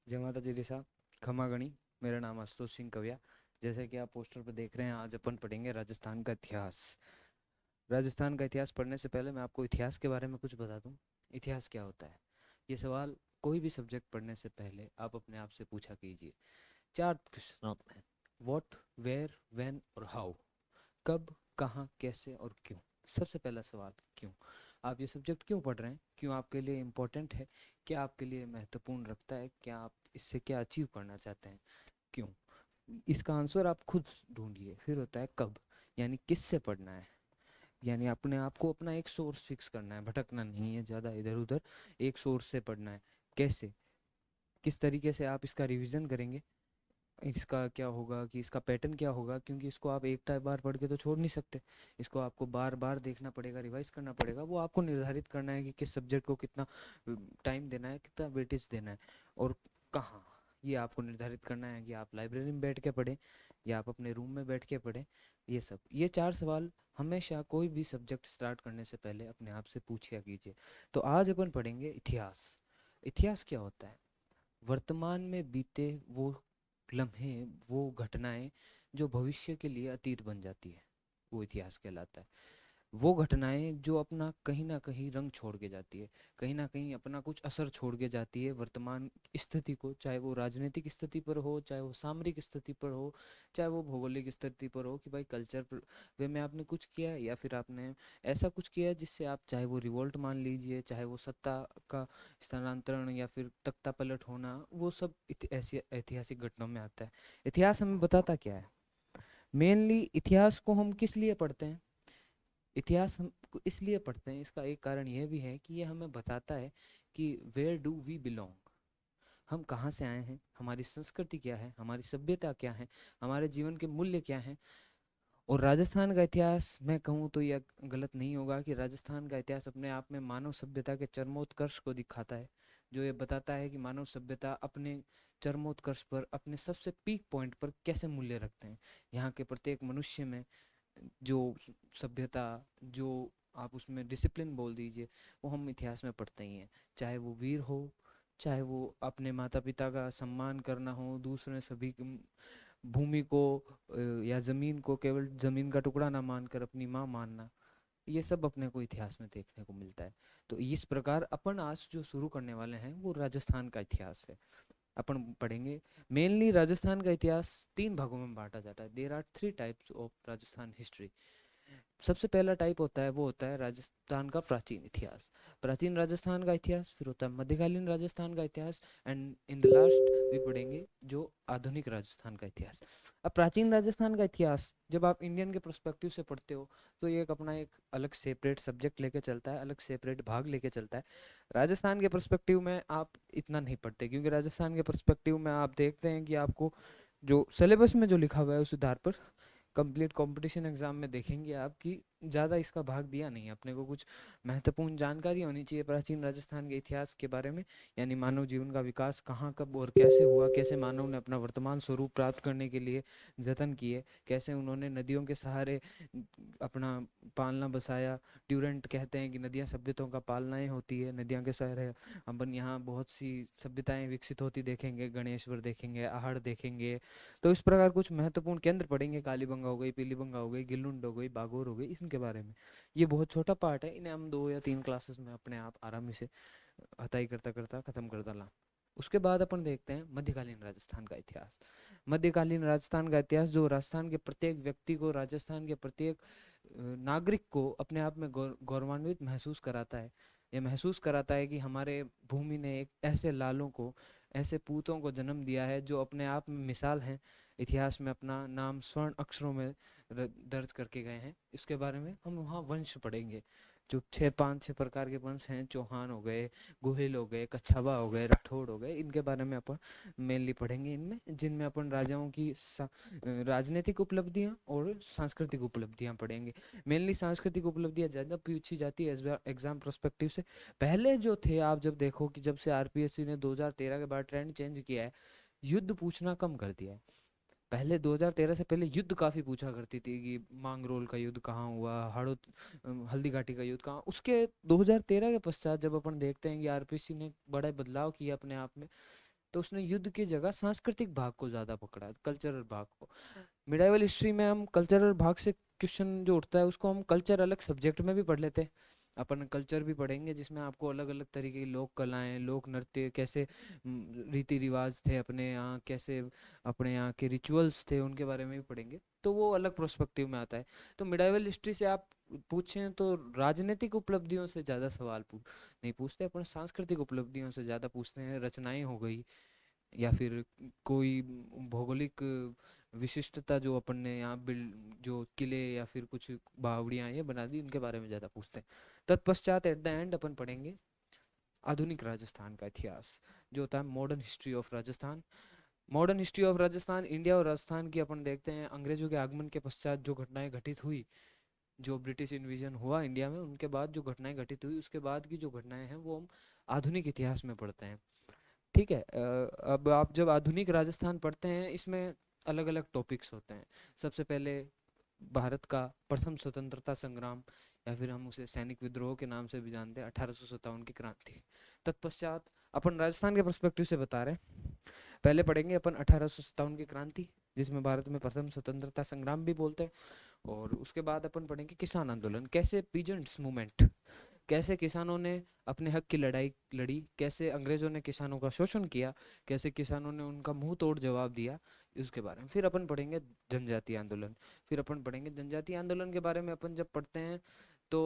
जय माता जी रिसा खमा गणी। मेरा नाम आशुतोष सिंह कविया। जैसे कि आप पोस्टर पर देख रहे हैं, आज अपन पढ़ेंगे राजस्थान का इतिहास। राजस्थान का इतिहास पढ़ने से पहले मैं आपको इतिहास के बारे में कुछ बता दूं। इतिहास क्या होता है, ये सवाल कोई भी सब्जेक्ट पढ़ने से पहले आप अपने आप से पूछा कीजिए। चार क्वेश्चन होते हैं: व्हाट, वेयर, व्हेन और हाउ। कब, कहाँ, कैसे और क्यों। सबसे पहला सवाल, क्यों। आप ये सब्जेक्ट क्यों पढ़ रहे हैं, क्यों आपके लिए इम्पोर्टेंट है, क्या आपके लिए महत्वपूर्ण रखता है, क्या आप इससे क्या अचीव करना चाहते हैं, क्यों। इसका आंसर आप खुद ढूंढिए। फिर होता है कब, यानी किससे पढ़ना है, यानी अपने आप को अपना एक सोर्स फिक्स करना है, भटकना नहीं है ज़्यादा इधर उधर, एक सोर्स से पढ़ना है। कैसे, किस तरीके से आप इसका रिवीजन करेंगे, इसका क्या होगा कि इसका पैटर्न क्या होगा, क्योंकि इसको आप एक टाइम बार पढ़ के तो छोड़ नहीं सकते। इसको आपको बार बार देखना पड़ेगा, रिवाइज करना पड़ेगा। वो आपको निर्धारित करना है कि किस सब्जेक्ट को कितना टाइम देना है, कितना वेटेज देना है और कहाँ। ये आपको निर्धारित करना है कि आप लाइब्रेरी में बैठ के पढ़ें या आप अपने रूम में बैठ के पढ़ें। ये चार सवाल हमेशा कोई भी सब्जेक्ट स्टार्ट करने से पहले अपने आप से पूछा कीजिए। तो आज अपन पढ़ेंगे इतिहास। इतिहास क्या होता है? वर्तमान में बीते वो लम्हे, वो घटनाएं जो भविष्य के लिए अतीत बन जाती है, वो इतिहास कहलाता है। वो घटनाएं जो अपना कहीं ना कहीं रंग छोड़ के जाती है, कहीं ना कहीं अपना कुछ असर छोड़ के जाती है वर्तमान स्थिति को, चाहे वो राजनीतिक स्थिति पर हो, चाहे वो सामरिक स्थिति पर हो, चाहे वो भौगोलिक स्थिति पर हो कि भाई कल्चर पर वे में आपने कुछ किया है या फिर आपने ऐसा कुछ किया जिससे आप, चाहे वो रिवोल्ट मान लीजिए, चाहे वो सत्ता का स्थानांतरण या फिर तख्ता पलट होना, वो सब ऐसी ऐतिहासिक घटनाओं में आता है। इतिहास हमें बताता क्या है? मेनली इतिहास को हम किस लिए पढ़ते हैं? इतिहास हम को इसलिए पढ़ते हैं, इसका एक कारण यह भी है कि ये हमें बताता है कि वेयर डू वी बिलोंग, हम कहाँ से आए हैं, हमारी संस्कृति क्या है, हमारी सभ्यता क्या है, हमारे जीवन के मूल्य क्या हैं। और राजस्थान का इतिहास मैं कहूँ तो यह गलत नहीं होगा कि राजस्थान का इतिहास अपने आप में मानव सभ्यता के चरमोत्कर्ष को दिखाता है। जो ये बताता है कि मानव सभ्यता अपने चरमोत्कर्ष पर, अपने सबसे पीक पॉइंट पर कैसे मूल्य रखते हैं। यहाँ के प्रत्येक मनुष्य में जो सभ्यता, जो आप उसमें डिसिप्लिन बोल दीजिए, वो हम इतिहास में पढ़ते ही हैं। चाहे वो वीर हो, चाहे वो अपने माता पिता का सम्मान करना हो, दूसरे सभी भूमि को या जमीन को केवल जमीन का टुकड़ा ना मानकर अपनी माँ मानना, ये सब अपने को इतिहास में देखने को मिलता है। तो इस प्रकार अपन आज जो शुरू करने वाले हैं वो राजस्थान का इतिहास है। अपन पढ़ेंगे। मेनली राजस्थान का इतिहास तीन भागों में बांटा जाता है। There are three types of Rajasthan history. सबसे पहला टाइप होता है, वो होता है राजस्थान का प्राचीन इतिहास, प्राचीन राजस्थान का इतिहास। फिर होता है मध्यकालीन राजस्थान का इतिहास, एंड इन द लास्ट भी पढ़ेंगे जो आधुनिक राजस्थान का इतिहास। अब प्राचीन राजस्थान का इतिहास जब आप इंडियन के पर्सपेक्टिव से पढ़ते हो तो ये एक अपना एक अलग सेपरेट सब्जेक्ट लेके चलता है, अलग सेपरेट भाग लेके चलता है। राजस्थान के पर्सपेक्टिव में आप इतना नहीं पढ़ते, क्योंकि राजस्थान के पर्सपेक्टिव में आप देखते हैं कि आपको जो सिलेबस में जो लिखा हुआ है उस आधार पर कंप्लीट कंपटीशन एग्जाम में देखेंगे आपकी ज़्यादा इसका भाग दिया नहीं है। अपने को कुछ महत्वपूर्ण जानकारी होनी चाहिए प्राचीन राजस्थान के इतिहास के बारे में, यानी मानव जीवन का विकास कहाँ कब और कैसे हुआ, कैसे मानव ने अपना वर्तमान स्वरूप प्राप्त करने के लिए जतन किए, कैसे उन्होंने नदियों के सहारे अपना पालना बसाया। ड्यूरेंट कहते हैं कि नदियाँ सभ्यताओं का पालनाएं होती है, नदियों के सहारे अपन यहाँ बहुत सी सभ्यताएं विकसित होती देखेंगे, गणेश्वर देखेंगे, आहड़ देखेंगे। तो इस प्रकार कुछ महत्वपूर्ण केंद्र पढ़ेंगे, कालीबंगा हो गई, पीलीबंगा हो गई, गिल्लुंड हो गई, बागोर हो गई, इनके बारे में। ये बहुत छोटा पार्ट है, इन्हें हम 2 या 3 क्लासेस में अपने आप आरामी से हताई करता करता खत्म कर डाला। उसके बाद अपन देखते हैं मध्यकालीन राजस्थान का इतिहास। मध्यकालीन राजस्थान का इतिहास जो राजस्थान के प्रत्येक व्यक्ति को, राजस्थान के प्रत्येक नागरिक को अपने आप में गौरवान्वित महसूस कराता है। ये महसूस कराता है कि हमारे भूमि ने एक ऐसे लालों को, ऐसे पूतों को जन्म दिया है जो अपने आप में मिसाल हैं, इतिहास में अपना नाम स्वर्ण अक्षरों में दर्ज करके गए हैं। इसके बारे में हम वहाँ वंश पढ़ेंगे। जो 6 5 6 प्रकार के वंश हैं, चौहान हो गए, गोहिल हो गए, कच्छावा हो गए, राठौड़ हो गए, इनके बारे में अपन मेनली पढ़ेंगे। इनमें जिनमें अपन राजाओं की राजनीतिक उपलब्धियां और सांस्कृतिक उपलब्धियां पढ़ेंगे। मेनली सांस्कृतिक उपलब्धियां ज़्यादा पूछी जाती है एग्जाम प्रोस्पेक्टिव से। पहले जो थे, आप जब देखो कि जब से आरपीएससी ने 2013 के बाद ट्रेंड चेंज किया है, युद्ध पूछना कम कर दिया है। पहले 2013 से पहले युद्ध काफी पूछा करती थी कि मांगरोल का युद्ध कहाँ हुआ, हड़ौत हल्दी घाटी का युद्ध कहाँ। उसके 2013 के पश्चात जब अपन देखते हैं कि आरपीसी ने बड़ा बदलाव किया अपने आप में, तो उसने युद्ध की जगह सांस्कृतिक भाग को ज्यादा पकड़ा, कल्चरल भाग को। मिडाइवल हिस्ट्री में हम कल्चरल भाग से क्वेश्चन जो उठता है उसको हम कल्चर अलग सब्जेक्ट में भी पढ़ लेते हैं। अपन कल्चर भी पढ़ेंगे जिसमें आपको अलग अलग तरीके की लोक कलाएं, लोक नृत्य, कैसे रीति रिवाज थे अपने यहाँ, कैसे अपने यहाँ के रिचुअल्स थे, उनके बारे में भी पढ़ेंगे। तो वो अलग प्रोस्पेक्टिव में आता है। तो मिडाइवल हिस्ट्री से आप पूछें तो राजनीतिक उपलब्धियों से ज़्यादा सवाल नहीं पूछते अपन, सांस्कृतिक उपलब्धियों से ज़्यादा पूछते हैं। रचनाएं हो गई या फिर कोई भौगोलिक विशिष्टता जो अपन ने यहाँ बिल्ड, जो किले या फिर कुछ बावड़ियाँ ये बना दी, इनके बारे में ज़्यादा पूछते हैं। तत्पश्चात एट द एंड अपन पढ़ेंगे आधुनिक राजस्थान का इतिहास, जो होता है modern history of Rajasthan. Modern history of Rajasthan, India और राजस्थान की अपन देखते हैं अंग्रेजों के आगमन के पश्चात जो घटनाएं घटित हुई, जो ब्रिटिश इन्वेजन हुआ इंडिया में, उनके बाद जो घटनाएं घटित हुई, उसके बाद की जो घटनाएं हैं वो हम आधुनिक इतिहास में पढ़ते हैं। ठीक है। अब आप जब आधुनिक राजस्थान पढ़ते हैं, इसमें अलग अलग टॉपिक्स होते हैं। सबसे पहले भारत का प्रथम स्वतंत्रता संग्राम, या फिर हम उसे सैनिक विद्रोह के नाम से भी जानते हैं, 1857 की क्रांति। तत्पश्चात अपन राजस्थान के पर्सपेक्टिव से बता रहे हैं, पहले पढ़ेंगे अपन 1857 की क्रांति, जिसमें भारत में प्रथम स्वतंत्रता संग्राम भी बोलते हैं। और उसके बाद अपन पढ़ेंगे किसान आंदोलन, कैसे पीजेंट्स मूवमेंट, कैसे किसानों ने अपने हक की लड़ाई लड़ी, कैसे अंग्रेजों ने किसानों का शोषण किया, कैसे किसानों ने उनका मुंह तोड़ जवाब दिया, उसके बारे में। फिर अपन पढ़ेंगे जनजातीय आंदोलन। फिर अपन पढ़ेंगे जनजातीय आंदोलन के बारे में अपन जब पढ़ते हैं तो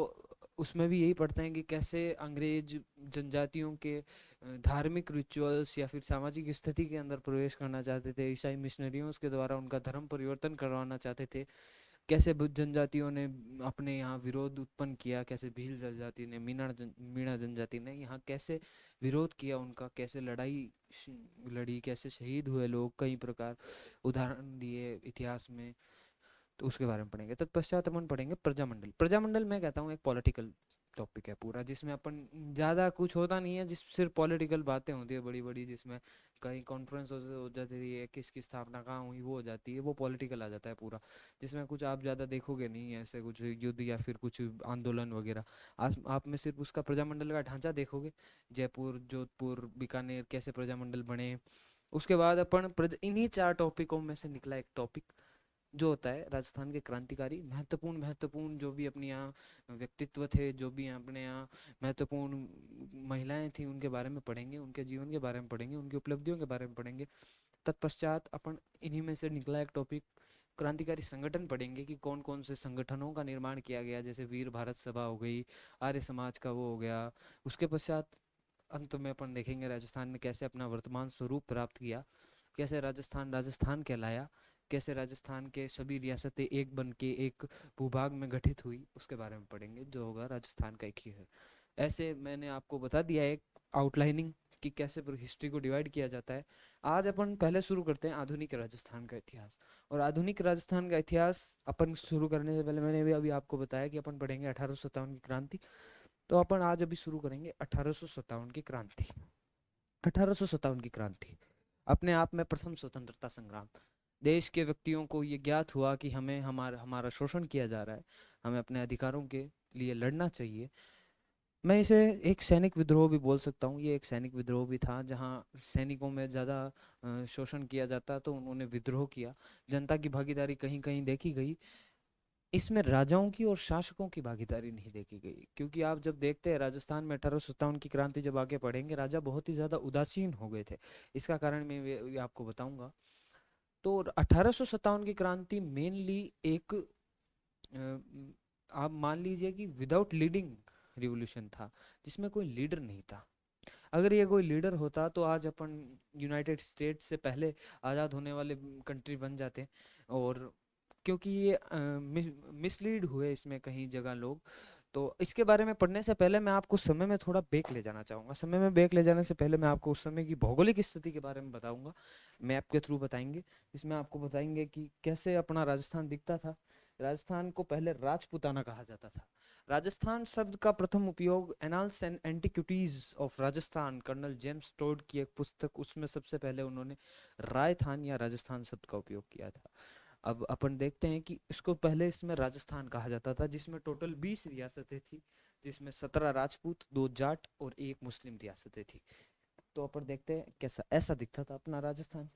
उसमें भी यही पढ़ते हैं कि कैसे अंग्रेज जनजातियों के धार्मिक रिचुअल्स या फिर सामाजिक स्थिति के अंदर प्रवेश करना चाहते थे, ईसाई मिशनरियों के द्वारा उनका धर्म परिवर्तन करवाना चाहते थे। कैसे जनजातियों ने अपने यहाँ विरोध उत्पन्न किया, कैसे भील जनजाति ने, मीणा जनजाति ने यहाँ कैसे विरोध किया उनका, कैसे लड़ाई लड़ी, कैसे शहीद हुए लोग, कई प्रकार उदाहरण दिए इतिहास में। तो उसके बारे में पढ़ेंगे। तत्पश्चात अपन पढ़ेंगे प्रजामंडल। प्रजामंडल मैं कहता हूँ एक पॉलिटिकल टॉपिक है पूरा, जिसमें अपन ज़्यादा कुछ होता नहीं है, जिस सिर्फ पॉलिटिकल बातें होती है बड़ी बड़ी, जिसमें कहीं कॉन्फ्रेंस हो जाती है, किसकी स्थापना कहाँ हुई वो हो जाती है, वो पॉलिटिकल आ जाता है पूरा। जिसमें कुछ आप ज़्यादा देखोगे नहीं ऐसे कुछ युद्ध या फिर कुछ आंदोलन वगैरह। आज आप में सिर्फ उसका प्रजामंडल का ढांचा देखोगे, जयपुर, जोधपुर, बीकानेर, कैसे प्रजामंडल बने। उसके बाद अपन इन्हीं चार टॉपिकों में से निकला एक टॉपिक जो होता है राजस्थान के क्रांतिकारी, महत्वपूर्ण महत्वपूर्ण जो भी अपने यहाँ व्यक्तित्व थे, जो भी अपने यहाँ महत्वपूर्ण महिलाएं थी, उनके बारे में पढ़ेंगे, उनके जीवन के बारे में पढ़ेंगे, उनकी उपलब्धियों के बारे में पढ़ेंगे। तत्पश्चात अपन इन्हीं में से निकला एक टॉपिक क्रांतिकारी संगठन पढ़ेंगे कि कौन कौन से संगठनों का निर्माण किया गया, जैसे वीर भारत सभा हो गई, आर्य समाज का वो हो गया। उसके पश्चात अंत में अपन देखेंगे राजस्थान ने कैसे अपना वर्तमान स्वरूप प्राप्त किया, कैसे राजस्थान राजस्थान कहलाया, कैसे राजस्थान के सभी रियासतें एक बन के एक भूभाग में गठित हुई, उसके बारे में पढ़ेंगे, जो होगा राजस्थान का एक ही है। ऐसे मैंने आपको बता दिया एक आउटलाइनिंग कि कैसे हिस्ट्री को डिवाइड किया जाता है। आज अपन पहले शुरू करते हैं आधुनिक राजस्थान का इतिहास। और आधुनिक राजस्थान का इतिहास अपन शुरू करने से पहले मैंने भी अभी आपको बताया कि अपन पढ़ेंगे 1857 की क्रांति। तो अपन आज अभी शुरू करेंगे 1857 की क्रांति। 1857 की क्रांति अपने आप में प्रथम स्वतंत्रता संग्राम। देश के व्यक्तियों को ये ज्ञात हुआ कि हमें हमारा हमारा शोषण किया जा रहा है, हमें अपने अधिकारों के लिए लड़ना चाहिए। मैं इसे एक सैनिक विद्रोह भी बोल सकता हूँ। ये एक सैनिक विद्रोह भी था जहाँ सैनिकों में ज़्यादा शोषण किया जाता, तो उन्होंने विद्रोह किया। जनता की भागीदारी कहीं कहीं देखी गई, इसमें राजाओं की और शासकों की भागीदारी नहीं देखी गई। क्योंकि आप जब देखते हैं राजस्थान में 1857 की क्रांति जब आगे पढ़ेंगे, राजा बहुत ही ज़्यादा उदासीन हो गए थे। इसका कारण मैं ये आपको बताऊंगा। तो 1857 की क्रांति मेनली एक आप मान लीजिए कि विदाउट लीडिंग रिवॉल्यूशन था, जिसमें कोई लीडर नहीं था। अगर ये कोई लीडर होता तो आज अपन यूनाइटेड स्टेट्स से पहले आज़ाद होने वाले कंट्री बन जाते। और क्योंकि ये मिसलीड हुए इसमें कहीं जगह लोग। तो इसके बारे में पढ़ने से पहले मैं आपको समय में थोड़ा बैक ले जाना चाहूँगा। समय में बैक ले जाने से पहले मैं आपको उस समय की भौगोलिक स्थिति के बारे में बताऊंगा, मैप के थ्रू बताएंगे। इसमें आपको बताएंगे कि कैसे अपना राजस्थान दिखता था। राजस्थान को पहले राजपूताना कहा जाता था। राजस्थान शब्द का प्रथम उपयोग annals and antiquities of Rajasthan, colonel James Tod की एक पुस्तक, उसमें सबसे पहले उन्होंने रायथान या राजस्थान शब्द का उपयोग किया था। अब अपन देखते हैं कि इसको पहले इसमें राजस्थान कहा जाता था, जिसमें टोटल 20 रियासतें थी, जिसमें 17 राजपूत, 2 जाट और 1 मुस्लिम रियासतें थी। तो अपन देखते हैं कैसा ऐसा दिखता था अपना राजस्थान,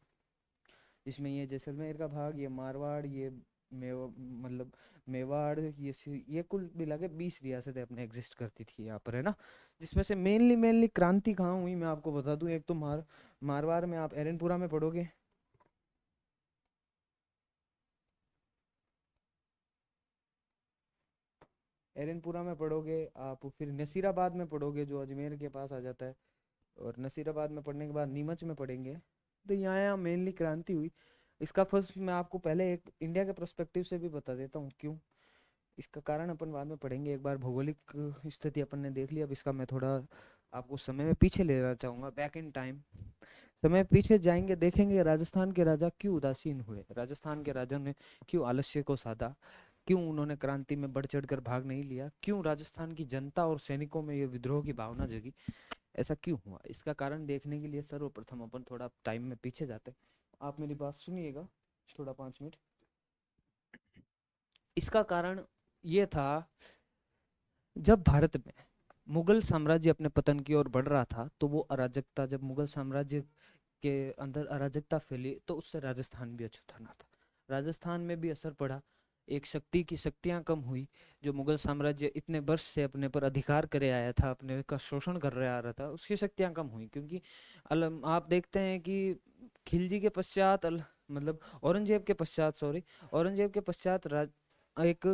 जिसमें ये जैसलमेर का भाग, ये मारवाड़, ये मेवा मतलब मेवाड़, ये कुल मिला के 20 रियासतें अपने एग्जिस्ट करती थी यहाँ पर, है ना। जिसमें से मेनली क्रांति कहाँ हुई मैं आपको बता दूं। एक तो मारवाड़ में आप एरनपुरा में पढ़ोगे, एरनपुरा में पढ़ोगे आप, फिर नसीराबाद में पढ़ोगे जो अजमेर के पास आ जाता है, और नसीराबाद में पढ़ने के बाद नीमच में पढ़ेंगे। तो यहाँ मेनली क्रांति हुई। इसका फर्स्ट मैं आपको पहले एक इंडिया के पर्सपेक्टिव से भी बता देता हूँ क्यों। इसका कारण अपन बाद में पढ़ेंगे। एक बार भौगोलिक स्थिति अपन ने देख ली, अब इसका मैं थोड़ा आपको समय में पीछे ले जाना चाहूंगा, बैक इन टाइम। समय पीछे जाएंगे, देखेंगे राजस्थान के राजा क्यों उदासीन हुए, राजस्थान के राजा ने क्यों आलस्य को साधा, क्यों उन्होंने क्रांति में बढ़ चढ़कर भाग नहीं लिया, क्यों राजस्थान की जनता और सैनिकों में ये विद्रोह की भावना जगी, ऐसा क्यों हुआ। इसका कारण देखने के लिए सर्वप्रथम अपन थोड़ा टाइम में पीछे जाते हैं। आप मेरी बात सुनिएगा थोड़ा, 5 मिनट। इसका कारण ये था, जब भारत में मुगल साम्राज्य अपने पतन की ओर बढ़ रहा था तो वो अराजकता, जब मुगल साम्राज्य के अंदर अराजकता फैली तो उससे राजस्थान भी अछूता ना था, राजस्थान में भी असर पड़ा। एक शक्ति की शक्तियां कम हुई, जो मुगल साम्राज्य इतने वर्ष से अपने पर अधिकार करे आया था, अपने का शोषण कर रहा आ रहा था, उसकी शक्तियां कम हुई। क्योंकि आप देखते हैं कि खिलजी के पश्चात मतलब औरंगजेब के पश्चात, सॉरी, औरंगजेब के पश्चात एक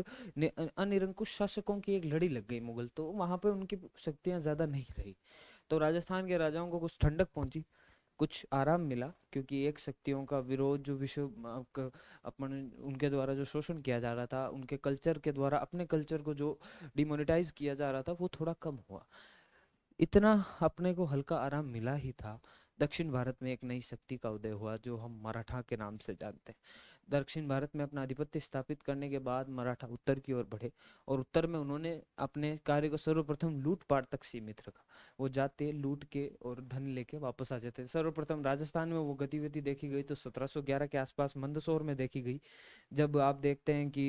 अनिरंकुश शासकों की एक लड़ी लग गई मुगल, तो वहां पे उनकी शक्तियां ज्यादा नहीं रही। तो राजस्थान के राजाओं को कुछ ठंडक पहुंची, कुछ आराम मिला, क्योंकि एक शक्तियों का विरोध जो विश्व अपन उनके द्वारा जो शोषण किया जा रहा था, उनके कल्चर के द्वारा अपने कल्चर को जो डिमोनेटाइज किया जा रहा था, वो थोड़ा कम हुआ। इतना अपने को हल्का आराम मिला ही था, दक्षिण भारत में एक नई शक्ति का उदय हुआ जो हम मराठा के नाम से जानते हैं। दक्षिण भारत में अपना आधिपत्य स्थापित करने के बाद मराठा उत्तर की ओर बढ़े, और उत्तर में उन्होंने अपने कार्य को सर्वप्रथम लूटपाट तक सीमित रखा। वो जाते लूट के और धन लेके वापस आ जाते। सर्वप्रथम राजस्थान में वो गतिविधि देखी गई तो 1711 के आसपास मंदसौर में देखी गई, जब आप देखते हैं कि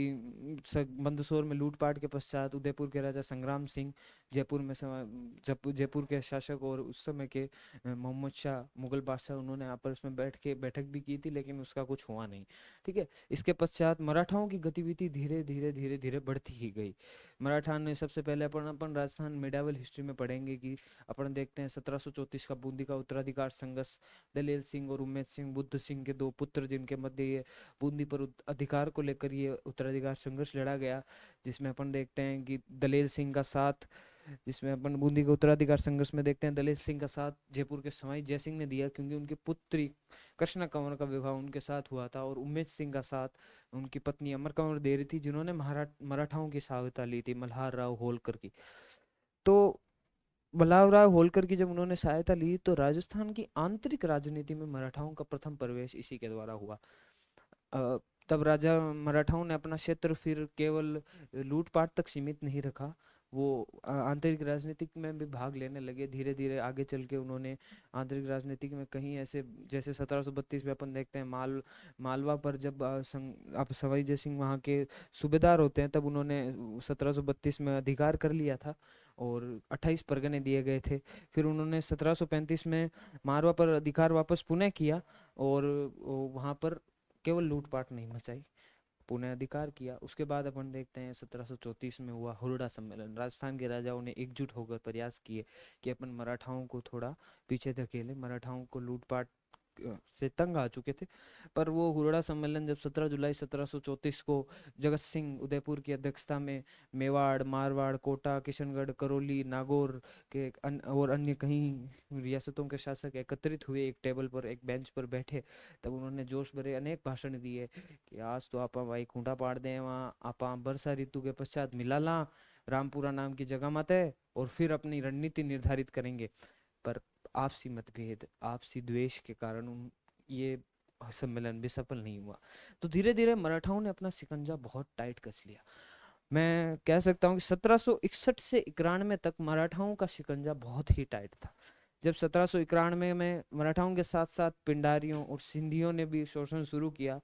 मंदसौर में लूटपाट के पश्चात उदयपुर के राजा संग्राम सिंह, जयपुर में जयपुर के शासक और उस समय के मोहम्मद शाह मुगल बादशाह, उन्होंने आपस में बैठ के बैठक भी की थी, लेकिन उसका कुछ हुआ नहीं। ठीक है। इसके पश्चात मराठाओं की गतिविधि धीरे धीरे धीरे धीरे बढ़ती ही गई। मराठा ने सबसे पहले अपन राजस्थान मिडावल हिस्ट्री में पढ़ेंगे कि अपन देखते हैं 1734 का बूंदी का उत्तराधिकार संघर्ष, दलेल सिंह और उम्मेद सिंह, बुद्ध सिंह के दो पुत्र, जिनके मध्य ये बूंदी पर अधिकार को लेकर ये उत्तराधिकार संघर्ष लड़ा गया, जिसमें अपन देखते हैं कि दलेल सिंह का साथ, जिसमें अपन बूंदी के उत्तराधिकार संघर्ष में देखते हैं दलेल सिंह का साथ जयपुर के सवाई जय सिंह ने दिया, क्योंकि उनकी पुत्री कृष्णा कंवर का विवाह उनके साथ हुआ था, और उमेश सिंह का साथ उनकी पत्नी अमर कंवर दे रही थी, जिन्होंने मराठाओं की सहायता ली थी मल्हार राव होलकर की। तो मल्हार राव होलकर की जब उन्होंने सहायता ली, तो राजस्थान की आंतरिक राजनीति में मराठाओं का प्रथम प्रवेश इसी के द्वारा हुआ। अ, तब राजा मराठाओं ने अपना क्षेत्र फिर केवल लूटपाट तक सीमित नहीं रखा, वो आंतरिक राजनीतिक में भी भाग लेने लगे। धीरे धीरे आगे चल के उन्होंने आंतरिक राजनीतिक में कहीं ऐसे, जैसे 1732 में अपन देखते हैं मालवा पर जब आप सवाई जय सिंह वहाँ के सूबेदार होते हैं, तब उन्होंने 1732 में अधिकार कर लिया था और 28 परगने दिए गए थे। फिर उन्होंने 1735 में मारवा पर अधिकार वापस पुनः किया, और वहाँ पर केवल लूटपाट नहीं मचाई, पुनः अधिकार किया। उसके बाद अपन देखते हैं 1734 में हुआ हुरडा सम्मेलन। राजस्थान के राजाओं ने एकजुट होकर प्रयास किए कि अपन मराठाओं को थोड़ा पीछे धकेले, मराठाओं को लूटपाट से तंग आ चुके थे। पर वो हुरडा सम्मेलन जब 17 जुलाई 1734 को जगत सिंह उदयपुर की अध्यक्षता में मेवाड़, मारवाड़, कोटा, किशनगढ़, करौली, नागौर के और अन्य कई रियासतों के शासक एकत्रित हुए, एक टेबल पर एक बेंच पर बैठे, तब उन्होंने जोश भरे अनेक भाषण दिए कि आज तो आप भाई खूंटा पाड़ दें, वहाँ आप वर्षा ऋतु के पश्चात मिला ला रामपुरा नाम की जगह मत है, और फिर अपनी रणनीति निर्धारित करेंगे। पर आपसी मतभेद, आपसी द्वेष के कारण ये सम्मेलन भी सफल नहीं हुआ। तो धीरे धीरे मराठाओं ने अपना शिकंजा बहुत टाइट कस लिया। मैं कह सकता हूँ कि 1761 से 91 तक मराठाओं का शिकंजा बहुत ही टाइट था। जब 1791 में मराठाओं के साथ साथ पिंडारियों और सिंधियों ने भी शोषण शुरू किया,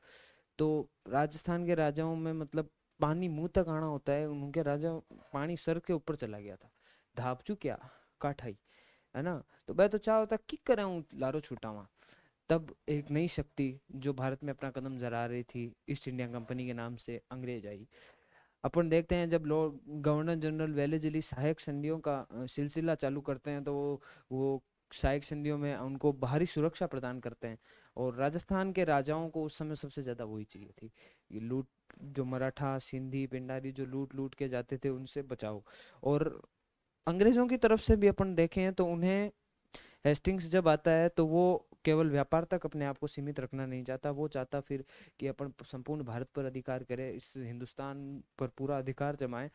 तो राजस्थान के राजाओं में मतलब पानी मुंह तक आना होता है, उनके राजा पानी सर के ऊपर चला गया था। धापचू क्या, काठाई, है ना। तो मैं तो चाहता था कि करें लारो छूटा। तब एक नई शक्ति जो भारत में अपना कदम जरा रही थी, ईस्ट इंडिया कंपनी के नाम से अंग्रेज आई। अपन देखते हैं जब लॉर्ड गवर्नर जनरल वेलेस्ली सहायक संधियों का सिलसिला चालू करते हैं, तो वो सहायक संधियों में उनको बाहरी सुरक्षा प्रदान करते हैं। और राजस्थान के राजाओं को उस समय सबसे ज्यादा वही चाहिए थी, ये लूट, जो मराठा सिंधी पिंडारी जो लूट लूट के जाते थे उनसे बचाओ। और अंग्रेजों की तरफ से भी अपन देखें तो उन्हें, हेस्टिंग्स जब आता है तो वो केवल व्यापार तक अपने आप को सीमित रखना नहीं चाहता, वो चाहता फिर कि अपन संपूर्ण भारत पर अधिकार करें, इस हिंदुस्तान पर पूरा अधिकार जमाए।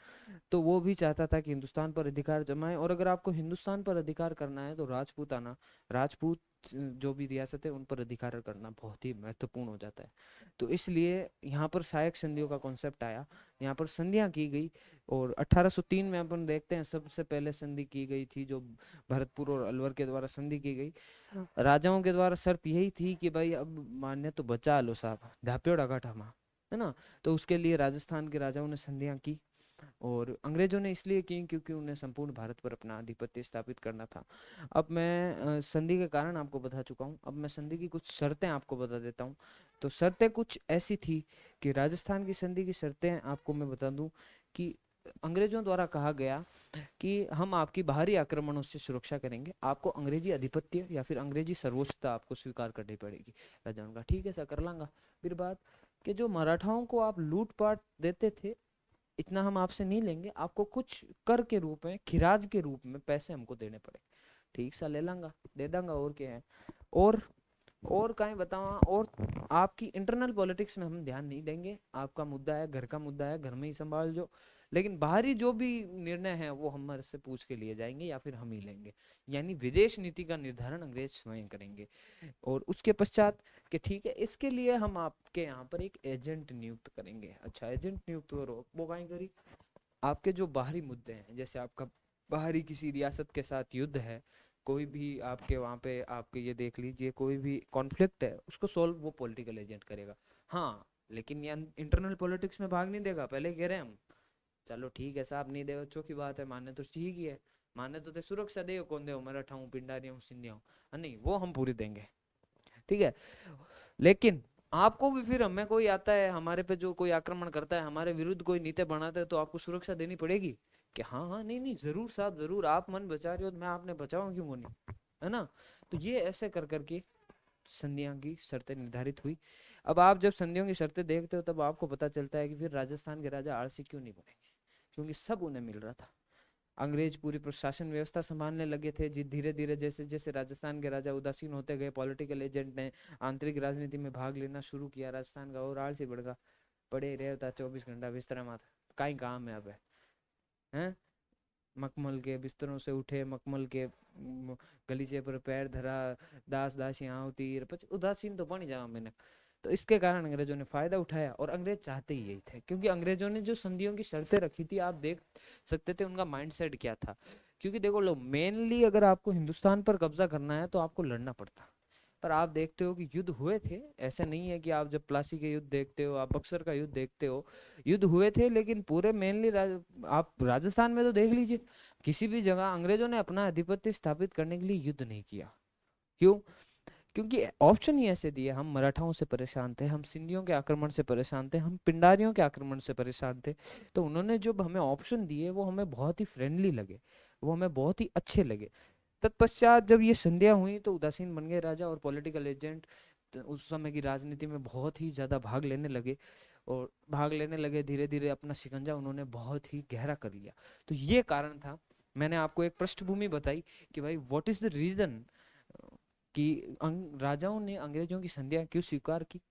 तो वो भी चाहता था कि हिंदुस्तान पर अधिकार जमाए, और अगर आपको हिंदुस्तान पर अधिकार करना है तो राजपूताना, राजपूत जो भी रियासत है उन पर अधिकार करना बहुत ही महत्वपूर्ण हो जाता है। तो इसलिए यहाँ पर सहायक संधियों का कॉन्सेप्ट आया, यहाँ पर संधियां की गई। और 1803 में अपन देखते हैं सबसे पहले संधि की गई थी, जो भरतपुर और अलवर के द्वारा संधि की गई। राजाओं के द्वारा शर्त यही थी कि भाई अब मान्य तो बचा लो साहब, ढाप्योड़ा गाठा, है ना। तो उसके लिए राजस्थान के राजाओं ने संधियां की, और अंग्रेजों ने इसलिए की क्योंकि उन्हें संपूर्ण भारत पर अपना आधिपत्य स्थापित करना था। अब मैं संधि के कारण आपको बता चुका हूँ, अब मैं संधि की कुछ शर्तें आपको बता देता हूँ। तो शर्तें कुछ ऐसी थी कि राजस्थान की संधि की शर्तें आपको मैं बता दूं कि अंग्रेजों द्वारा कहा गया कि हम आपकी बाहरी आक्रमणों से सुरक्षा करेंगे, आपको अंग्रेजी आधिपत्य या फिर अंग्रेजी सर्वोच्चता आपको स्वीकार करनी पड़ेगी। राजा उनका ठीक है सर कर लांगा। फिर बात कि जो मराठाओं को आप लूटपाट देते थे, इतना हम आपसे नहीं लेंगे, आपको कुछ कर के रूप में, खिराज के रूप में पैसे हमको देने पड़े। ठीक सा ले लांगा, दे दांगा, और क्या है। और और कहीं बताओ, और आपकी इंटरनल पॉलिटिक्स में हम ध्यान नहीं देंगे, आपका मुद्दा है घर का मुद्दा है, घर में ही संभाल जो, लेकिन बाहरी जो भी निर्णय है वो हमारे से पूछ के लिए जाएंगे या फिर हम ही लेंगे। यानी विदेश नीति का निर्धारण अंग्रेज स्वयं करेंगे। और उसके पश्चात कि ठीक है, इसके लिए हम आपके यहाँ पर एक एजेंट नियुक्त करेंगे। अच्छा, एजेंट नियुक्त करो, वो कहीं करी, आपके जो बाहरी मुद्दे हैं, जैसे आपका बाहरी किसी रियासत के साथ युद्ध है, कोई भी आपके वहां पे, आपके ये देख लीजिए कोई भी कॉन्फ्लिक्ट है, उसको सॉल्व वो पॉलिटिकल एजेंट करेगा। हाँ, लेकिन ये इंटरनल पॉलिटिक्स में भाग नहीं देगा, पहले कह रहे हैं हम। चलो ठीक है साहब, नहीं दे अच्छो की बात है, माने तो ठीक ही है, माने तो ते सुरक्षा दे कौन दे, मराठा हूँ पिंडारी हूँ सिंधिया हूँ, नहीं वो हम पूरी देंगे, ठीक है। लेकिन आपको भी फिर, हमें कोई आता है हमारे पे, जो कोई आक्रमण करता है हमारे विरुद्ध, कोई नीति बनाता है, तो आपको सुरक्षा देनी पड़ेगी। कि हाँ हाँ, नहीं नहीं, जरूर साहब जरूर, आप मन बचा रहे हो तो मैं आपने बचाऊं क्यों को नहीं, है ना। तो ये ऐसे कर करके संधियों की शर्तें निर्धारित हुई। अब आप जब संधियों की शर्तें देखते हो तब आपको पता चलता है कि फिर राजस्थान के राजा आलसी क्यों नहीं बनेंगे, क्योंकि सब उन्हें मिल रहा था। अंग्रेज पूरी प्रशासन व्यवस्था संभालने लगे थे जी, धीरे धीरे जैसे जैसे राजस्थान के राजा उदासीन होते गए, पॉलिटिकल एजेंट ने आंतरिक राजनीति में भाग लेना शुरू किया, राजस्थान का और आलसी बढ़ गया। पड़े ही रहता 24 घंटा बिस्तर में, कहीं काम है अब, है। मखमल के बिस्तरों से उठे, मखमल के गलीचे पर पैर धरा, दास दासियां होती उदासीन तो बन जावा मैंने। तो इसके कारण अंग्रेजों ने फायदा उठाया, और अंग्रेज चाहते ही यही थे, क्योंकि अंग्रेजों ने जो संधियों की शर्तें रखी थी, आप देख सकते थे उनका माइंडसेट क्या था। क्योंकि देखो लो, मेनली अगर आपको हिंदुस्तान पर कब्जा करना है तो आपको लड़ना पड़ता। पर आप देखते हो कि युद्ध हुए थे, ऐसा नहीं है कि आप जब प्लासी के युद्ध देखते हो, आप बक्सर का युद्ध देखते हो, युद्ध हुए थे, लेकिन पूरे मेनली आप राजस्थान में तो देख लीजिए, किसी भी जगह अंग्रेजों ने अपना आधिपत्य स्थापित करने के लिए युद्ध नहीं किया। क्यों? क्योंकि ऑप्शन ही ऐसे दिए, हम मराठाओं से परेशान थे, हम सिंधियों के आक्रमण से परेशान थे, हम पिंडारियों के आक्रमण से परेशान थे। तो उन्होंने जो हमें ऑप्शन दिए वो हमें बहुत ही फ्रेंडली लगे, वो हमें बहुत ही अच्छे लगे। तत्पश्चात जब ये संधियां हुई तो उदासीन बन गए राजा, और पॉलिटिकल एजेंट उस समय की राजनीति में बहुत ही ज्यादा भाग लेने लगे, और भाग लेने लगे, धीरे धीरे अपना शिकंजा उन्होंने बहुत ही गहरा कर लिया। तो ये कारण था। मैंने आपको एक पृष्ठभूमि बताई कि भाई व्हाट इज द रीजन कि राजाओं ने अंग्रेजों की संधियां क्यों स्वीकार की,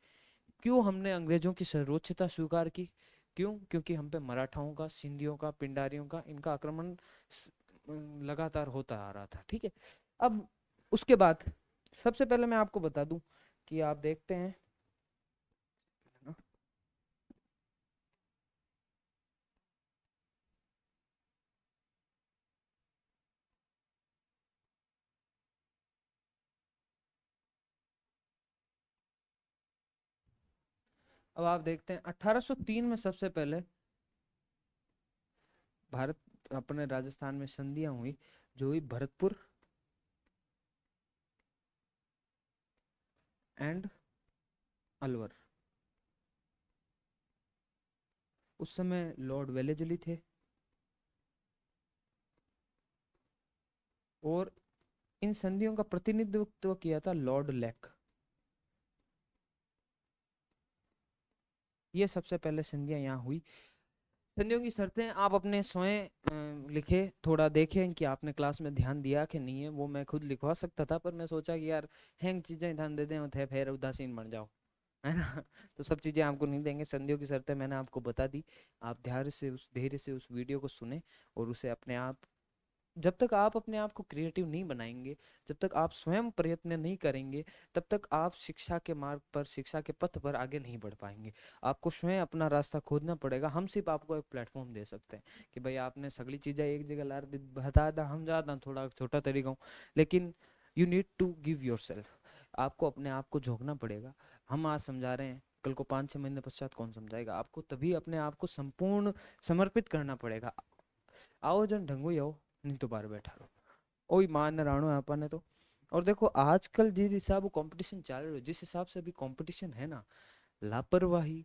क्यों हमने अंग्रेजों की सर्वोच्चता स्वीकार की। क्यों? क्योंकि हम पे मराठाओं का, सिंधियों का, पिंडारियों का, इनका आक्रमण लगातार होता आ रहा था, ठीक है। अब उसके बाद सबसे पहले मैं आपको बता दूं कि आप देखते हैं ना, अब आप देखते हैं 1803 में सबसे पहले भारत, अपने राजस्थान में संधियां हुई, जो हुई भरतपुर एंड अलवर। उस समय लॉर्ड वेलेजली थे और इन संधियों का प्रतिनिधित्व किया था लॉर्ड लेक। ये सबसे पहले संधियां यहाँ हुई। संधियों की शर्तें आप अपने स्वयं लिखे, थोड़ा देखें कि आपने क्लास में ध्यान दिया कि नहीं है। वो मैं खुद लिखवा सकता था, पर मैं सोचा कि यार हैंग चीजें ध्यान देते हैं थे फिर उदासीन बन जाओ, है ना। तो सब चीजें आपको नहीं देंगे। संधियों की शर्तें मैंने आपको बता दी। आप धैर्य से उस वीडियो को सुने और उसे अपने आप, जब तक आप अपने आप को क्रिएटिव नहीं बनाएंगे, जब तक आप स्वयं प्रयत्न नहीं करेंगे, तब तक आप शिक्षा के मार्ग पर, शिक्षा के पथ पर आगे नहीं बढ़ पाएंगे। आपको स्वयं अपना रास्ता खोजना पड़ेगा। हम सिर्फ आपको एक प्लेटफॉर्म दे सकते हैं कि भाई आपने सगली चीजें एक जगह ला दी, बता दा हम जाता थोड़ा छोटा तरीका हूँ, लेकिन you need to give yourself. आपको अपने आप को झोंकना पड़ेगा। हम आज समझा रहे हैं, कल को 5-6 महीने पश्चात कौन समझाएगा आपको। तभी अपने आप को संपूर्ण समर्पित करना पड़ेगा। आओ जन ढंगू आओ, नहीं तो बाहर बैठा रहो। ओई मान राणो है अपन ने तो। और देखो आजकल जिस हिसाब कंपटीशन चल रहा है, जिस हिसाब से अभी कंपटीशन है ना, लापरवाही।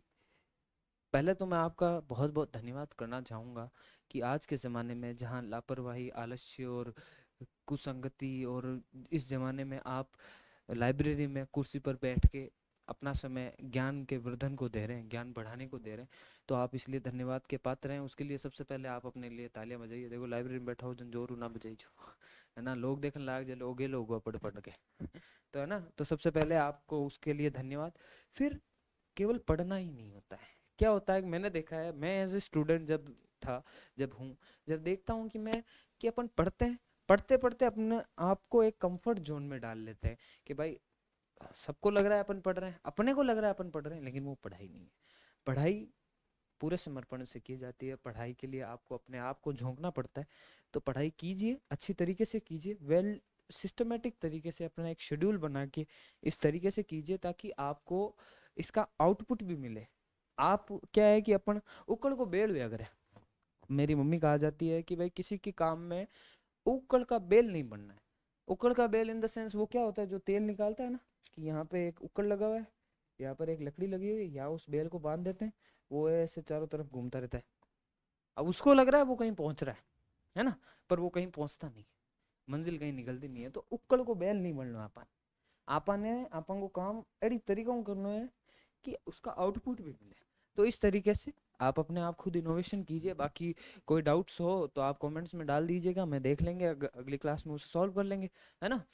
पहले तो मैं आपका बहुत बहुत धन्यवाद करना चाहूंगा कि आज के ज़माने में जहाँ लापरवाही, आलस्य और कुसंगति, और इस ज़माने में आप लाइब्रेरी में कुर्सी पर बैठ के अपना समय ज्ञान के वर्धन को दे रहे हैं, ज्ञान बढ़ाने को दे रहे हैं, तो आप इसलिए धन्यवाद के पात्र हैं। उसके लिए सबसे पहले आप अपने लिए तालियां बजाइए। देखो लाइब्रेरी में बैठा हो जन जोरू ना बजाई जो, है ना, लोग देखने लाग जाए, लोगे लोग पढ़ पढ़ के, तो है ना। तो सबसे पहले आपको उसके लिए धन्यवाद। फिर केवल पढ़ना ही नहीं होता है। क्या होता है, मैंने देखा है, मैं एज ए स्टूडेंट जब था, जब हूँ, जब देखता हूँ कि मैं, कि अपन पढ़ते हैं, पढ़ते पढ़ते अपने आप को एक कंफर्ट जोन में डाल लेते हैं कि भाई सबको लग रहा है अपन पढ़ रहे हैं, अपने को लग रहा है अपन पढ़ रहे हैं, लेकिन वो पढ़ाई नहीं है। पढ़ाई पूरे समर्पण से की जाती है। पढ़ाई के लिए आपको अपने आप को झोंकना पड़ता है। तो पढ़ाई कीजिए, अच्छी तरीके से कीजिए, वेल सिस्टमेटिक तरीके से अपना एक शेड्यूल बना के इस तरीके से कीजिए ताकि आपको इसका आउटपुट भी मिले। आप क्या है कि अपन उकड़ को बेल हुआ करे। मेरी मम्मी कहा जाती है कि भाई किसी के काम में उकड़ का बेल नहीं बनना है। उकड़ का बेल इन द सेंस वो क्या होता है, जो तेल निकालता है ना, कि यहाँ पे एक उकड़ लगा हुआ है, यहाँ पर एक लकड़ी लगी हुई है, यहाँ उस बेल को बांध देते हैं, वो ऐसे चारों तरफ घूमता रहता है। अब उसको लग रहा है वो कहीं पहुंच रहा है ना, पर वो कहीं पहुंचता नहीं, मंजिल कहीं निकलती नहीं है। तो उकड़ को बेल नहीं बनना अपन। आपा ने अपन को काम एड़ी तरीकों करना है कि उसका आउटपुट भी मिले। तो इस तरीके से आप अपने आप खुद इनोवेशन कीजिए। बाकी कोई डाउट्स हो तो आप कमेंट्स में डाल दीजिएगा, मैं देख लेंगे, अगली क्लास में उसे सॉल्व कर लेंगे, है ना।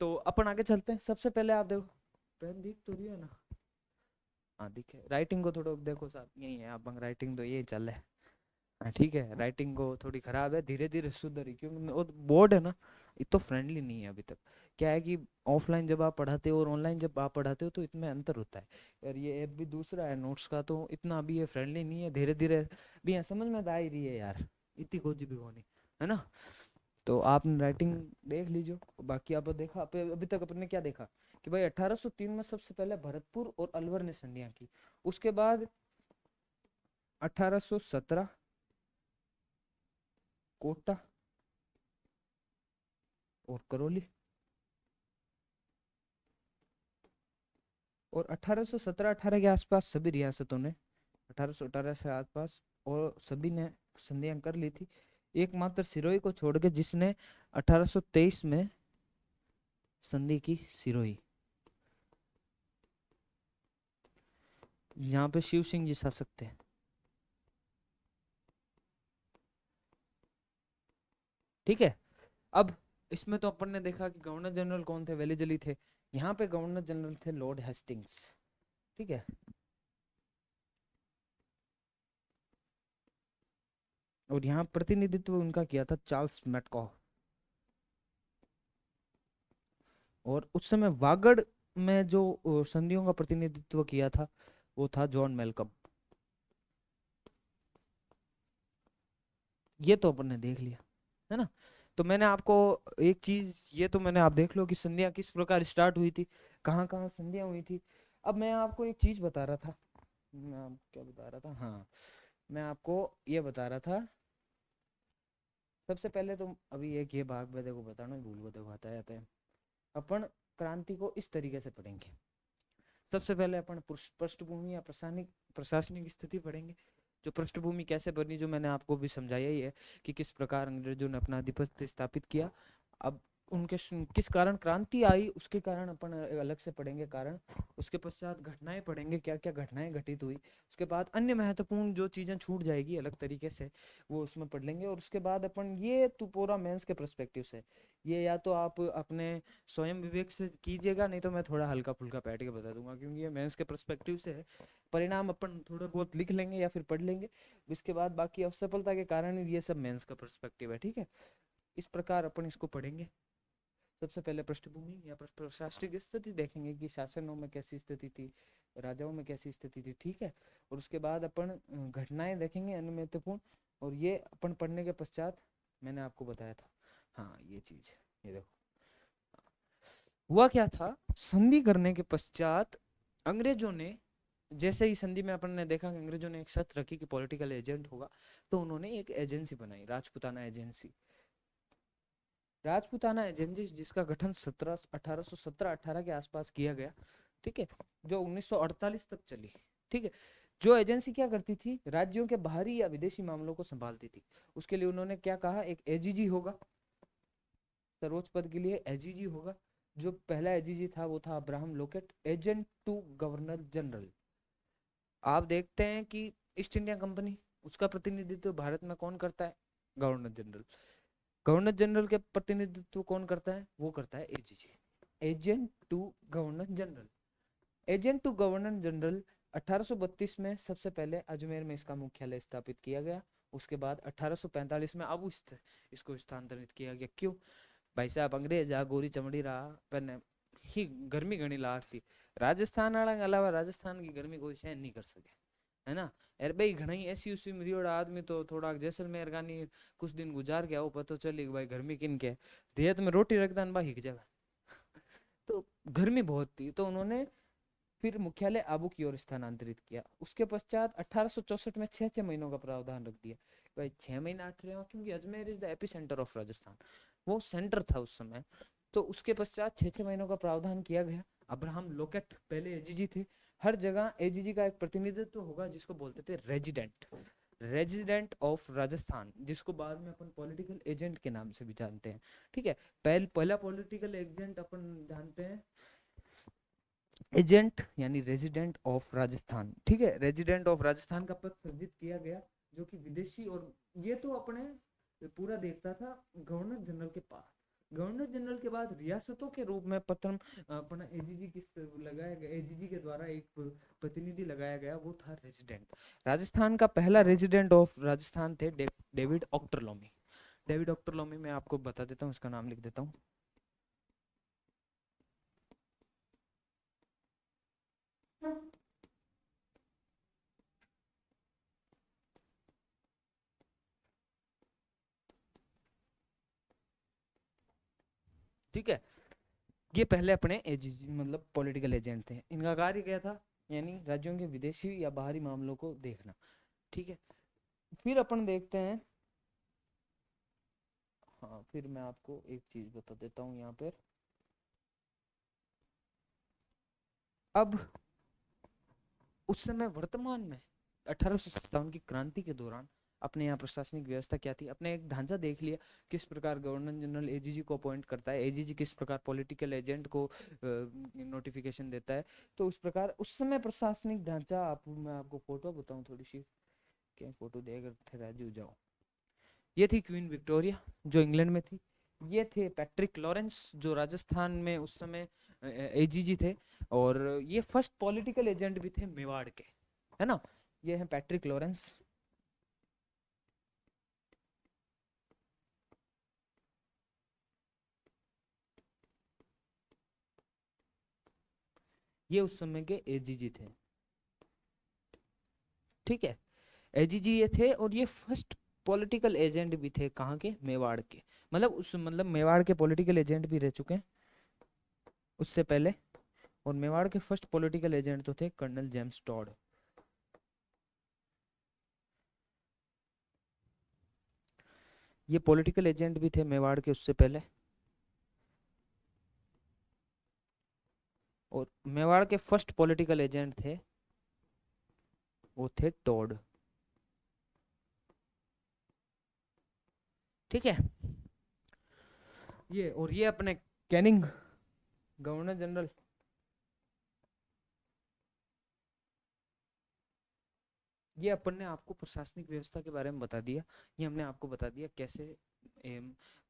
तो अपन आगे चलते हैं। सबसे पहले आप देखो, पेन दिख तो रही है ना, हाँ दिखे। राइटिंग को थोड़ा देखो साहब, यही है आप राइटिंग तो यही चल रहा है। हाँ ठीक है, राइटिंग को थोड़ी खराब है, धीरे धीरे सुधरी, क्योंकि वो बोर्ड है ना, ये तो फ्रेंडली नहीं है अभी तक। क्या है कि ऑफलाइन जब आप पढ़ाते हो और ऑनलाइन जब आप पढ़ाते हो तो इतने अंतर होता है। और ये ऐप भी दूसरा है नोट्स का, तो इतना अभी ये फ्रेंडली नहीं है। धीरे धीरे भी है, समझ में तो आ ही रही है यार, इतनी खोजी भी होनी, है ना। तो आप राइटिंग देख लीजिए। बाकी आप देखा अभी तक अपने क्या देखा कि भाई 1803 में सबसे पहले भरतपुर और अलवर ने संधियां की। उसके बाद 1817 कोटा और करौली, और 1817-18 के आसपास सभी रियासतों ने, 1818 से आसपास, और सभी ने संधियां कर ली थी। एकमात्र सिरोही को छोड़ के जिसने 1823 में संधि की, सिरोही। यहाँ पे शिव सिंह जी शासक थे। ठीक है। अब इसमें तो अपन ने देखा कि गवर्नर जनरल कौन थे, वेलेजली थे। यहाँ पे गवर्नर जनरल थे लॉर्ड हेस्टिंग्स। ठीक है। और यहाँ प्रतिनिधित्व उनका किया था चार्ल्स मैटकॉ। और उस समय वागड़ में जो संधियों का प्रतिनिधित्व किया था वो था जॉन मेलकम। ये तो अपन ने देख लिया, है ना। तो मैंने आपको एक चीज, ये तो मैंने, आप देख लो कि संधियां किस प्रकार स्टार्ट हुई थी, कहाँ कहाँ संधियां हुई थी। अब मैं आपको एक चीज बता रहा था, मैं आपको क्या बता रहा था, हाँ, मैं आपको ये बता रहा था। सबसे पहले तो अभी एक ये भाग मैं देखो बताना भूल को देखो आता है अपन क्रांति को इस तरीके से पढ़ेंगे। सबसे पहले अपन पृष्ठभूमि या प्रशासनिक स्थिति पढ़ेंगे। जो पृष्ठभूमि कैसे बनी, जो मैंने आपको भी समझाया ही है कि किस प्रकार अंग्रेजों ने अपना आधिपत्य स्थापित किया। अब उनके किस कारण क्रांति आई, उसके कारण अपन अलग से पढ़ेंगे कारण। उसके पश्चात घटनाएं पढ़ेंगे, क्या क्या घटनाएं घटित हुई। उसके बाद अन्य महत्वपूर्ण जो चीजें छूट जाएगी अलग तरीके से, वो उसमें पढ़ लेंगे। और उसके बाद अपन ये तो पूरा मेंस के पर्सपेक्टिव से, ये या तो आप अपने स्वयं विवेक से कीजिएगा, नहीं तो मैं थोड़ा हल्का फुल्का बैठ के बता दूंगा, क्योंकि ये मेंस के पर्सपेक्टिव से है। परिणाम अपन थोड़ा बहुत लिख लेंगे या फिर पढ़ लेंगे। इसके बाद बाकी असफलता के कारण ये सब मेंस का पर्सपेक्टिव है, ठीक है। इस प्रकार अपन इसको पढ़ेंगे। सबसे पहले पृष्ठभूमि या प्रशासनिक स्थिति देखेंगे कि शासनों में कैसी स्थिति थी, राजाओं में कैसी स्थिति थी, ठीक है। और उसके बाद अपन घटनाएं देखेंगे अन्य महत्वपूर्ण। और ये अपन पढ़ने के पश्चात मैंने आपको बताया था, हाँ ये चीज, ये देखो हुआ क्या था। संधि करने के पश्चात अंग्रेजों ने, जैसे ही संधि में अपन ने देखा कि अंग्रेजों ने एक शर्त रखी कि पॉलिटिकल एजेंट होगा, तो उन्होंने एक एजेंसी बनाई, राजपूताना एजेंसी। राजपूताना एजेंसी जिसका गठन 1817-18 के आसपास किया गया, ठीक है, जो 1948 तक चली, ठीक है। जो एजेंसी क्या करती थी, राज्यों के बाहरी या विदेशी मामलों को संभालती थी। उसके लिए उन्होंने क्या कहा, एक एजीजी होगा, सर्वोच्च पद के लिए एजीजी होगा। जो पहला एजीजी था वो था Abraham Lockett, agent to governor general. आप देखते हैं कि ईस्ट इंडिया कंपनी, उसका प्रतिनिधित्व भारत में कौन करता है, गवर्नर जनरल। गवर्नर जनरल के प्रतिनिधित्व कौन करता है, वो करता है AGG, agent to governor general. Agent to governor general 1832 में सबसे पहले अजमेर में इसका मुख्यालय स्थापित किया गया। उसके बाद 1845 में अब इसको स्थानांतरित किया गया। क्यों भाई साहब, अंग्रेज आ गोरी चमड़ी रहा पर ही गर्मी घनी लागती, राजस्थान वाला के अलावा राजस्थान की गर्मी कोई सहन नहीं कर सके, है ना। यार भाई घना ही ऐसी उसी मरियोड़ा आदमी तो थोड़ा जैसलमेर गानी कुछ दिन गुजार के आओ, पता चली भाई गर्मी किन के रेत में रोटी रखदान बा हिक जावे तो गर्मी बहुत थी, तो उन्होंने फिर मुख्यालय आबू की ओर स्थानांतरित किया। उसके पश्चात 1864 में 6-6 महीनों का प्रावधान रख दिया। भाई 6 महीना 8 क्योंकि Ajmer is the AP centre of Rajasthan, वो सेंटर था उस समय। तो उसके पश्चात 6-6 महीनों का प्रावधान किया गया। अब्राहम लोकेट पहले एजीजी थे। हर जगह एजीजी का एक प्रतिनिधित्व होगा जिसको बोलते थे रेजिडेंट, रेजिडेंट ऑफ राजस्थान, जिसको बाद में अपन पॉलिटिकल एजेंट के नाम से भी जानते हैं, ठीक है। पहला पॉलिटिकल एजेंट अपन जानते हैं एजेंट यानी रेजिडेंट ऑफ राजस्थान, ठीक है। रेजिडेंट ऑफ राजस्थान का पद सृजित किया गया, जो कि विदेशी, और ये तो अपने पूरा देखता था गवर्नर जनरल के पास। गवर्नर जनरल के बाद रियासतों के रूप में प्रथम अपना एजीजी किस लगाया गया, एजीजी के द्वारा एक प्रतिनिधि लगाया गया, वो था रेजिडेंट। राजस्थान का पहला रेजिडेंट ऑफ राजस्थान थे डेविड ऑक्टरलोमी। डेविड ऑक्टरलोमी मैं आपको बता देता हूँ, इसका नाम लिख देता हूँ। ठीक है, ये पहले अपने एजेंट मतलब पॉलिटिकल एजेंट थे। इनका कार्य क्या था, यानी राज्यों के विदेशी या बाहरी मामलों को देखना, ठीक है। फिर अपन देखते हैं, हाँ फिर मैं आपको एक चीज बता देता हूँ यहाँ पर। अब उस समय वर्तमान में 1857 की क्रांति के दौरान अपने यहाँ प्रशासनिक व्यवस्था क्या थी, अपने एक ढांचा देख लिया, किस प्रकार गवर्नर जनरल एजीजी को अपॉइंट करता है, एजीजी किस प्रकार पॉलिटिकल एजेंट को नोटिफिकेशन देता है। तो उस प्रकार उस समय प्रशासनिक ढांचा, मैं आपको फोटो बताऊं थोड़ी सी, क्या फोटो देकर राजू जाओ। ये थी क्वीन विक्टोरिया जो इंग्लैंड में थी। ये थे पैट्रिक लॉरेंस जो राजस्थान में उस समय एजीजी थे। और ये फर्स्ट पॉलिटिकल एजेंट भी थे मेवाड़ के, है ना। ये है पैट्रिक लॉरेंस। ये उस समय के एजीजी थे, ठीक है। एजीजी ये थे और ये फर्स्ट पॉलिटिकल एजेंट भी थे, कहाँ के, मेवाड़ के। मतलब उस मतलब मेवाड़ के पॉलिटिकल एजेंट भी रह चुके हैं उससे पहले। और मेवाड़ के फर्स्ट पॉलिटिकल एजेंट तो थे कर्नल जेम्स टॉड। ये पॉलिटिकल एजेंट भी थे मेवाड़ के उससे पहले। और मेवाड़ के फर्स्ट पॉलिटिकल एजेंट थे, वो थे टोड। ठीक है, ये और ये अपने कैनिंग, गवर्नर जनरल। ये अपन ने आपको प्रशासनिक व्यवस्था के बारे में बता दिया, ये हमने आपको बता दिया कैसे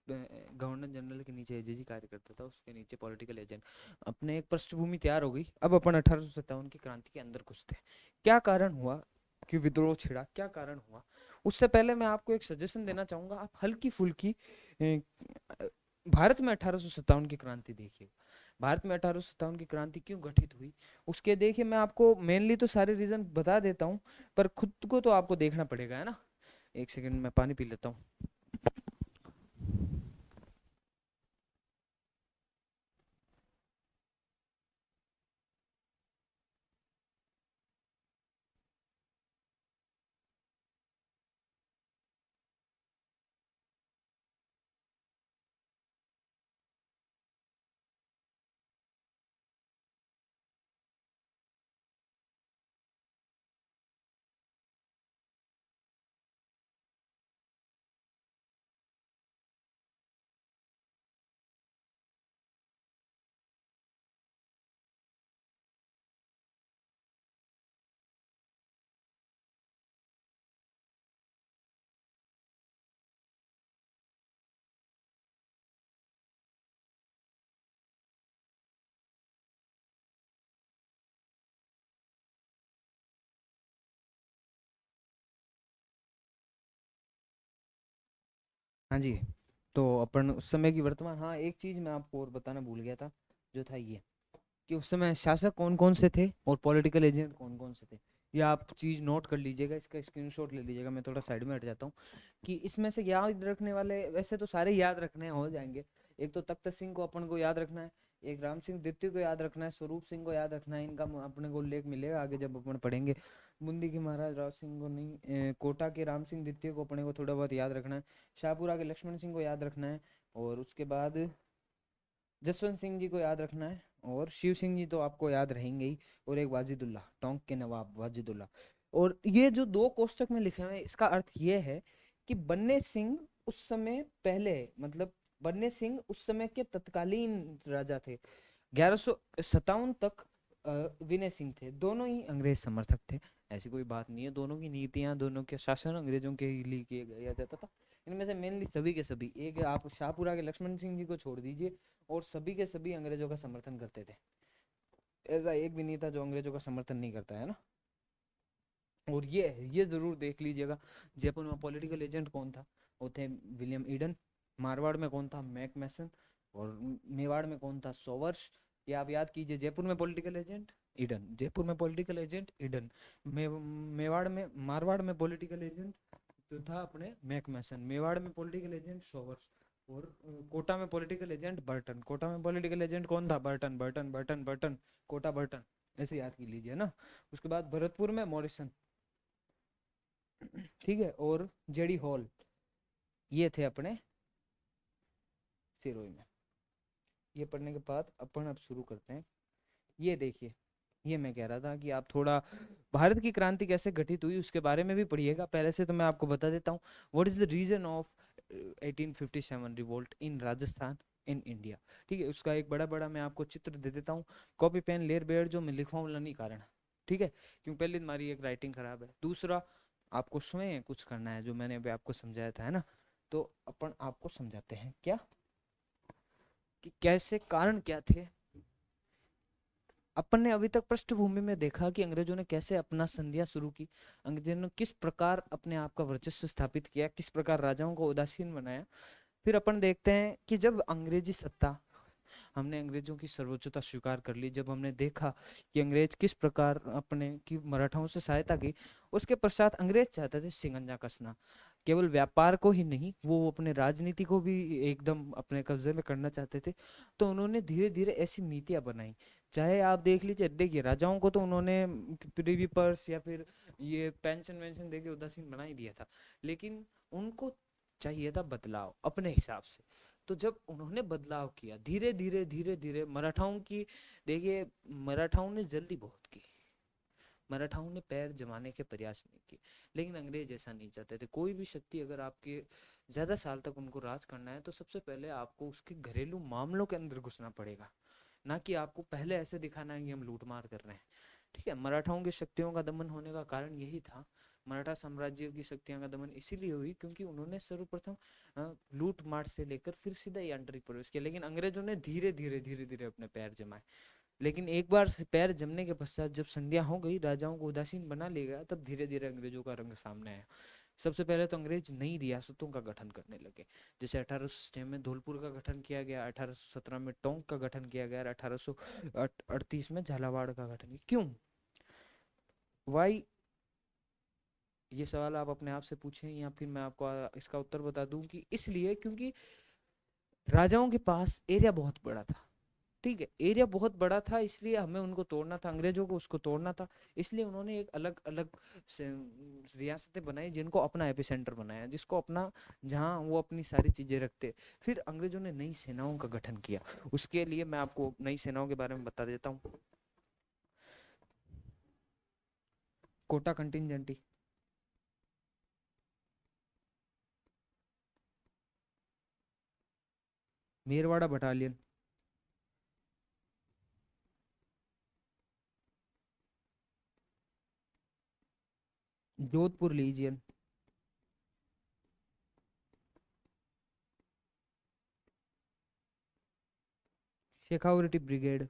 गवर्नर जनरल के नीचे एजेजी कार्य करता था, उसके नीचे पॉलिटिकल एजेंट। अपने एक पृष्ठभूमि तैयार हो गई। अब अपन 1857 की क्रांति के अंदर घुसते हैं। क्या कारण हुआ कि विद्रोह छिड़ा, क्या कारण हुआ? उससे पहले मैं आपको एक सजेशन देना चाहूंगा, आप हल्की फुल्की भारत में 1857 की क्रांति देखिए। भारत में 1857 की क्रांति क्यों घटित हुई, उसके देखिए मैं आपको मेनली तो सारे रीजन बता देता हूँ, पर खुद को तो आपको देखना पड़ेगा, है ना। एक सेकंड मैं पानी पी लेता हूँ। हाँ जी, तो अपन उस समय की वर्तमान, हाँ एक चीज मैं आपको और बताना भूल गया था, जो था ये कि उस समय शासक कौन कौन से थे और पॉलिटिकल एजेंट कौन कौन से थे। ये आप चीज नोट कर लीजिएगा, इसका स्क्रीनशॉट ले लीजिएगा। मैं थोड़ा साइड में हट जाता हूँ कि इसमें से याद रखने वाले, वैसे तो सारे याद रखने हो जाएंगे। एक तो तख्त सिंह को अपन को याद रखना है, एक राम सिंह द्वितीय को याद रखना है, स्वरूप सिंह को याद रखना है। इनका अपने को उल्लेख मिलेगा आगे जब अपन पढ़ेंगे। बूंदी के महाराज राव सिंह को नहीं, कोटा के राम सिंह द्वितीय को अपने को थोड़ा बहुत याद रखना है। शाहपुरा के लक्ष्मण सिंह को याद रखना है। और उसके बाद जसवंत सिंह जी को याद रखना है। और शिव सिंह जी तो आपको याद रहेंगे ही। और एक वाजिदुल्ला, टोंक के नवाब वाजिदुल्ला। और ये जो दो कोष्टक में लिखे हुए हैं, इसका अर्थ ये है कि बन्ने सिंह उस समय पहले, मतलब बन्ने सिंह उस समय के तत्कालीन राजा थे। 1157 तक विनय सिंह थे, दोनों ही अंग्रेज समर्थक थे। ऐसी कोई बात नहीं है, दोनों की नीतियां, दोनों के शासन अंग्रेजों के लिए किए गया जाता था। इनमें से मेनली सभी के सभी, एक आप शाहपुरा के लक्ष्मण सिंह जी को छोड़ दीजिए, और सभी के सभी अंग्रेजों का समर्थन करते थे। ऐसा एक भी नहीं था जो अंग्रेजों का समर्थन नहीं करता है ना। और ये जरूर देख लीजिएगा, जयपुर में पॉलिटिकल एजेंट कौन था, वो थे विलियम ईडन। मारवाड़ में कौन था, मैक मैसन। और मेवाड़ में कौन था, सोवर्स। ये आप याद कीजिए, जयपुर में पॉलिटिकल एजेंट ईडन, जयपुर में पॉलिटिकल एजेंट ईडन। मेवाड़ में, मारवाड़ में पॉलिटिकल एजेंट तो था अपने मैक मैसन, मेवाड़ में पॉलिटिकल एजेंट सोवर्स। और कोटा में पॉलिटिकल एजेंट बर्टन। कोटा में पॉलिटिकल एजेंट कौन था, Burton Burton Burton Burton, Kota Burton. ऐसे याद की लीजिए ना। उसके बाद भरतपुर में मॉरिसन। ठीक है, और जेडी हॉल, ये थे अपने सिरोही में। ये पढ़ने के बाद अपन अब शुरू करते हैं। ये देखिए, ये मैं कह रहा था कि आप थोड़ा भारत की क्रांति कैसे घटित हुई उसके बारे में भी पढ़िएगा। पहले से तो मैं आपको बता देता हूँ, what is the reason of 1857 revolt in Rajasthan in India. ठीक है, उसका एक बड़ा बड़ा मैं आपको चित्र दे देता हूँ। कॉपी पेन लेर बेयर जो मैं लिखवाऊँ नहीं कारण। ठीक है, क्योंकि पहले हमारी एक राइटिंग खराब है, दूसरा आपको स्वयं कुछ करना है, जो मैंने अभी आपको समझाया था, है ना। तो अपन आपको समझाते हैं क्या, कि कैसे कारण क्या थे। अपन ने अभी तक पृष्ठभूमि में देखा कि अंग्रेजों ने कैसे अपना संधियां शुरू की, अंग्रेजों ने किस प्रकार अपने आप का वर्चस्व स्थापित किया, किस प्रकार राजाओं को उदासीन बनाया। फिर अपन देखते हैं कि जब अंग्रेजी सत्ता, हमने अंग्रेजों की सर्वोच्चता स्वीकार कर ली, जब हमने देखा कि अंग्रेज किस प्रकार अपने की मराठाओं से सहायता की, उसके पश्चात अंग्रेज चाहते थे सिंगंजा कसना। केवल व्यापार को ही नहीं, वो अपने राजनीति को भी एकदम अपने कब्जे में करना चाहते थे। तो उन्होंने धीरे धीरे ऐसी नीतियां बनाई। चाहे आप देख लीजिए, देखिए राजाओं को तो उन्होंने प्रिवी पर्स या फिर ये पेंशन वेंशन देके उदासीन बना ही दिया था, लेकिन उनको चाहिए था बदलाव अपने हिसाब से। तो जब उन्होंने बदलाव किया धीरे धीरे धीरे धीरे मराठाओं की, देखिए मराठाओं ने जल्दी बहुत की, मराठाओं ने पैर जमाने के प्रयास नहीं किए, लेकिन अंग्रेज ऐसा नहीं चाहते थे। कोई भी शक्ति अगर आपके ज्यादा साल तक उनको राज करना है तो सबसे पहले आपको उसके घरेलू मामलों के अंदर घुसना पड़ेगा, ना कि आपको पहले ऐसे दिखाना है कि हम लूट मार कर रहे हैं। ठीक है, मराठाओं की शक्तियों का दमन होने का कारण यही था। मराठा साम्राज्य की शक्तियों का दमन इसीलिए हुई क्योंकि उन्होंने सर्वप्रथम लूट मार से लेकर फिर सीधा ही आंतरिक प्रवेश किया, लेकिन अंग्रेजों ने धीरे धीरे धीरे धीरे अपने पैर जमाए। लेकिन एक बार से पैर जमने के पश्चात जब संध्या हो गई, राजाओं को उदासीन बना ले गया, तब धीरे धीरे अंग्रेजों का रंग सामने आया। सबसे पहले तो अंग्रेज नई रियासतों का गठन करने लगे। जैसे 1806 में धौलपुर का गठन किया गया, 1817 में टोंक का गठन किया गया, 1838 में झालावाड़ का गठन किया। क्यों, वाई, ये सवाल आप अपने आप से पूछें या फिर मैं आपको इसका उत्तर बता दूं कि इसलिए क्योंकि राजाओं के पास एरिया बहुत बड़ा था। ठीक है, एरिया बहुत बड़ा था, इसलिए हमें उनको तोड़ना था, अंग्रेजों को उसको तोड़ना था। इसलिए उन्होंने एक अलग अलग रियासतें बनाई जिनको अपना एपिसेंटर बनाया, जिसको अपना, जहां वो अपनी सारी चीजें रखते। फिर अंग्रेजों ने नई सेनाओं का गठन किया। उसके लिए मैं आपको नई सेनाओं के बारे में बता देता हूँ। Kota contingent, Merwara battalion, Jodhpur legion, Shekhawati brigade,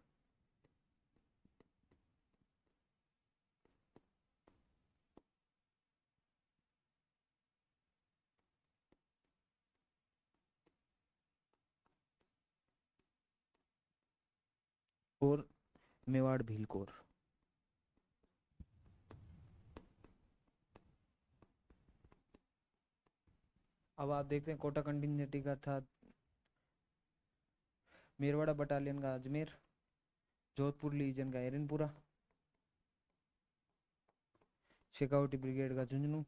और मेवाड़ भीलकोर। अब आप देखते हैं कोटा कंटिंजेंटी का था मेरवाड़ा बटालियन का अजमेर, जोधपुर लीजियन का एरनपुरा, शेखावटी ब्रिगेड का झुंझुनू,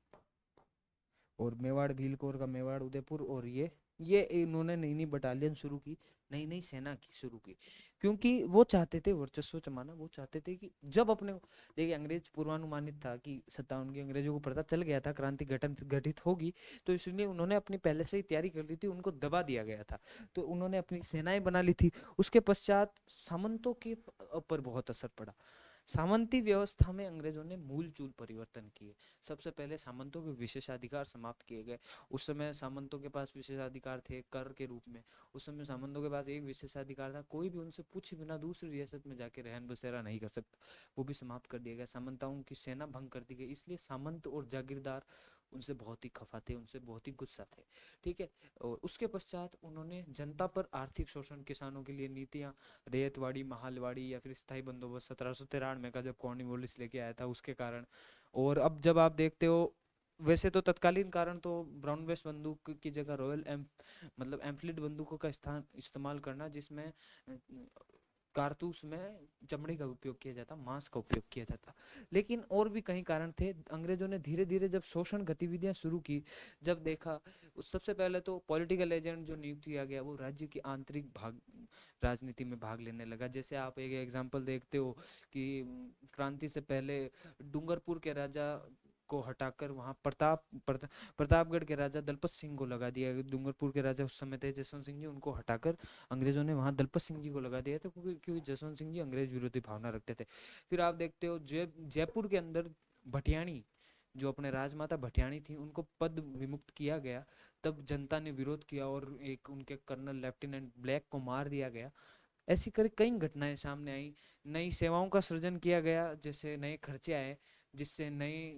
और मेवाड़ भील कोर का मेवाड़ उदयपुर। और ये इन्होंने नई नई बटालियन शुरू की, नई नई सेना की शुरू की, क्योंकि वो चाहते थे वर्चस्व जमाना। वो चाहते थे कि जब अपने, देखिए अंग्रेज पूर्वानुमानित था कि 57 की अंग्रेजों को पता चल गया था क्रांति गठन घटित होगी, तो इसलिए उन्होंने अपनी पहले से ही तैयारी कर ली थी, उनको दबा दिया गया था। तो उन्होंने अपनी सेनाएं बना ली थी। उसके पश्चात सामंतों के ऊपर बहुत असर पड़ा। सामंती व्यवस्था में अंग्रेजों ने मूल चूल परिवर्तन किए। सबसे पहले सामंतों के विशेषाधिकार समाप्त किए गए। उस समय सामंतों के पास विशेषाधिकार थे कर के रूप में। उस समय सामंतों के पास एक विशेषाधिकार था, कोई भी उनसे पूछे बिना दूसरी रियासत में जाके रहन बसेरा नहीं कर सकता, वो भी समाप्त कर दिया गया। सामंताओं की सेना भंग कर दी गई, इसलिए सामंत और जागीरदार उनसे बहुत ही खफा थे, उनसे बहुत ही गुस्सा थे। ठीक है, और उसके पश्चात उन्होंने जनता पर आर्थिक शोषण, किसानों के लिए नीतियां, रेतवाड़ी, महालवाड़ी या फिर स्थायी बंदोबस्त 1793 का जब कॉर्नवालिस लेके आया था उसके कारण। और अब जब आप देखते हो, वैसे तो तत्कालीन कारण तो ब्राउन बेस बंदूक की जगह रॉयल एम मतलब एम्फलिड बंदूकों का स्थान इस्तेमाल करना, जिसमें कारतूस में चमड़ी का उपयोग किया जाता, मांस का उपयोग किया जाता। लेकिन और भी कई कारण थे। अंग्रेजों ने धीरे धीरे जब शोषण गतिविधियां शुरू की, जब देखा, उस सबसे पहले तो पॉलिटिकल एजेंट जो नियुक्त किया गया वो राज्य की आंतरिक भाग राजनीति में भाग लेने लगा। जैसे आप एक एग्जांपल देखते हो कि क्रांति से पहले डूंगरपुर के राजा को हटाकर वहां प्रतापगढ़ के राजा दलपत सिंह को लगा दिया। डूंगरपुर के राजा उस समय थे जसवंत सिंह जी, उनको हटाकर अंग्रेजों ने वहां दलपत सिंह जी को लगा दिया था, क्योंकि जसवंत सिंह जी अंग्रेज विरोधी भावना रखते थे। फिर आप देखते हो जयपुर के अंदर भटियाणी, जो अपने राजमाता भटियाणी थी, उनको पद विमुक्त किया गया। तब जनता ने विरोध किया और एक उनके कर्नल लेफ्टिनेंट ब्लैक को मार दिया गया। ऐसी कर कई घटनाएं सामने आई। नई सेवाओं का सृजन किया गया, जैसे नए खर्चे आए, जिससे नई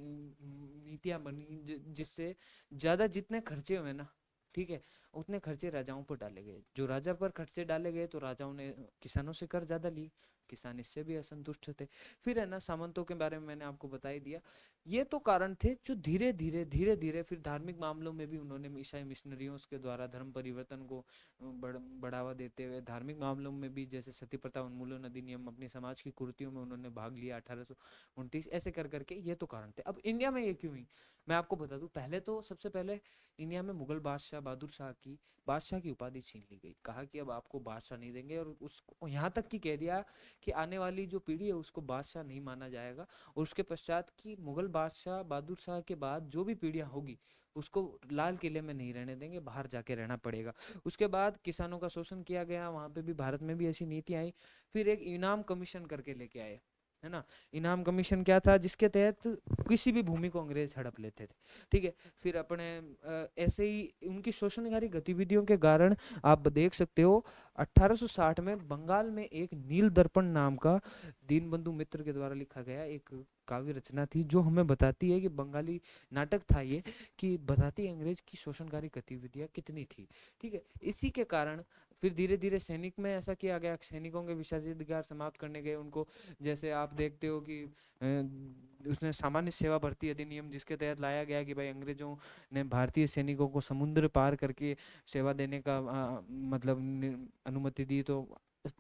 नीतियां बनी, जिससे ज्यादा जितने खर्चे हुए ना, ठीक है, उतने खर्चे राजाओं पर डाले गए। जो राजा पर खर्चे डाले गए तो राजाओं ने किसानों से कर ज्यादा लिए, किसान इससे भी असंतुष्ट थे। फिर है ना, सामंतों के बारे में मैंने आपको बता ही दिया। ये तो कारण थे जो धीरे धीरे फिर धार्मिक मामलों में भी उन्होंने ईसाई मिशनरियों के द्वारा धर्म परिवर्तन को बढ़ावा देते हुए, धार्मिक मामलों में भी, जैसे सती प्रथा उन्मूलन अधिनियम, अपनी समाज की कुरीतियों में उन्होंने भाग लिया 1829। ऐसे कर करके ये तो कारण थे। अब इंडिया में ये क्यों हुई, मैं आपको बता दूं। पहले तो सबसे पहले इंडिया में मुगल बादशाह बहादुर शाह की बादशाह की उपाधि छीन ली गई। कहा कि अब आपको बादशाह नहीं देंगे, और उसको यहाँ तक कि कह दिया कि आने वाली जो पीढ़ी है उसको बादशाह नहीं माना जाएगा, और उसके पश्चात की मुगल बादशाह बहादुर शाह के बाद जो भी पीढ़ियां होगी उसको लाल किले में नहीं रहने देंगे, बाहर जाके रहना पड़ेगा। उसके बाद किसानों का शोषण किया गया, वहां पे भी भारत में भी ऐसी नीति आई। फिर एक इनाम कमीशन करके लेके आए, है ना। इनाम कमीशन क्या था, जिसके तहत किसी भी भूमि को अंग्रेज हड़प लेते थे, ठीक है। फिर अपने ऐसे ही उनकी शोषणकारी गतिविधियों के कारण आप देख सकते हो 1860 में बंगाल में एक नील दर्पण नाम का दीनबंधु मित्र के द्वारा लिखा गया एक काव्य रचना थी, जो हमें बताती है कि बंगाली नाटक था ये, कि बताती है अंग्रेज की शोषणकारी गतिविधियां कितनी थी, ठीक है। इसी के कारण फिर धीरे धीरे सैनिक में ऐसा किया गया, सैनिकों के विशेषाधिकार समाप्त करने गए उनको। जैसे आप देखते हो कि उसने सामान्य सेवा भर्ती अधिनियम जिसके तहत लाया गया कि भाई अंग्रेजों ने भारतीय सैनिकों को समुद्र पार करके सेवा देने का मतलब अनुमति दी। तो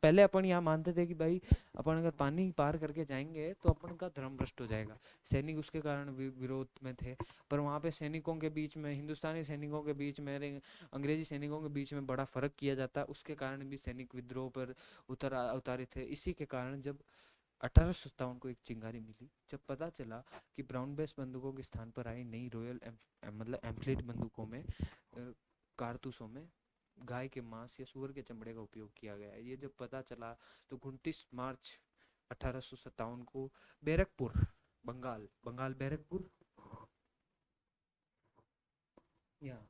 पहले अपन यहाँ मानते थे कि भाई अपन अगर पानी पार करके जाएंगे तो अपन का धर्म भ्रष्ट हो जाएगा, सैनिक उसके कारण विरोध में थे। पर वहाँ पे सैनिकों के बीच में, हिंदुस्तानी सैनिकों के बीच में अंग्रेजी सैनिकों के बीच में बड़ा फर्क किया जाता, उसके कारण भी सैनिक विद्रोह पर उतारे थे। इसी के कारण जब 1857 को एक चिंगारी मिली, जब पता चला कि ब्राउन बेस बंदूकों के स्थान पर आई नई रॉयल मतलब एम्फलेट बंदूकों में कारतूसों में गाय के मांस या सूअर के चमड़े का उपयोग किया गया है, ये जब पता चला तो 29 मार्च 1857 को बैरकपुर, बंगाल बंगाल बैरकपुर, यहाँ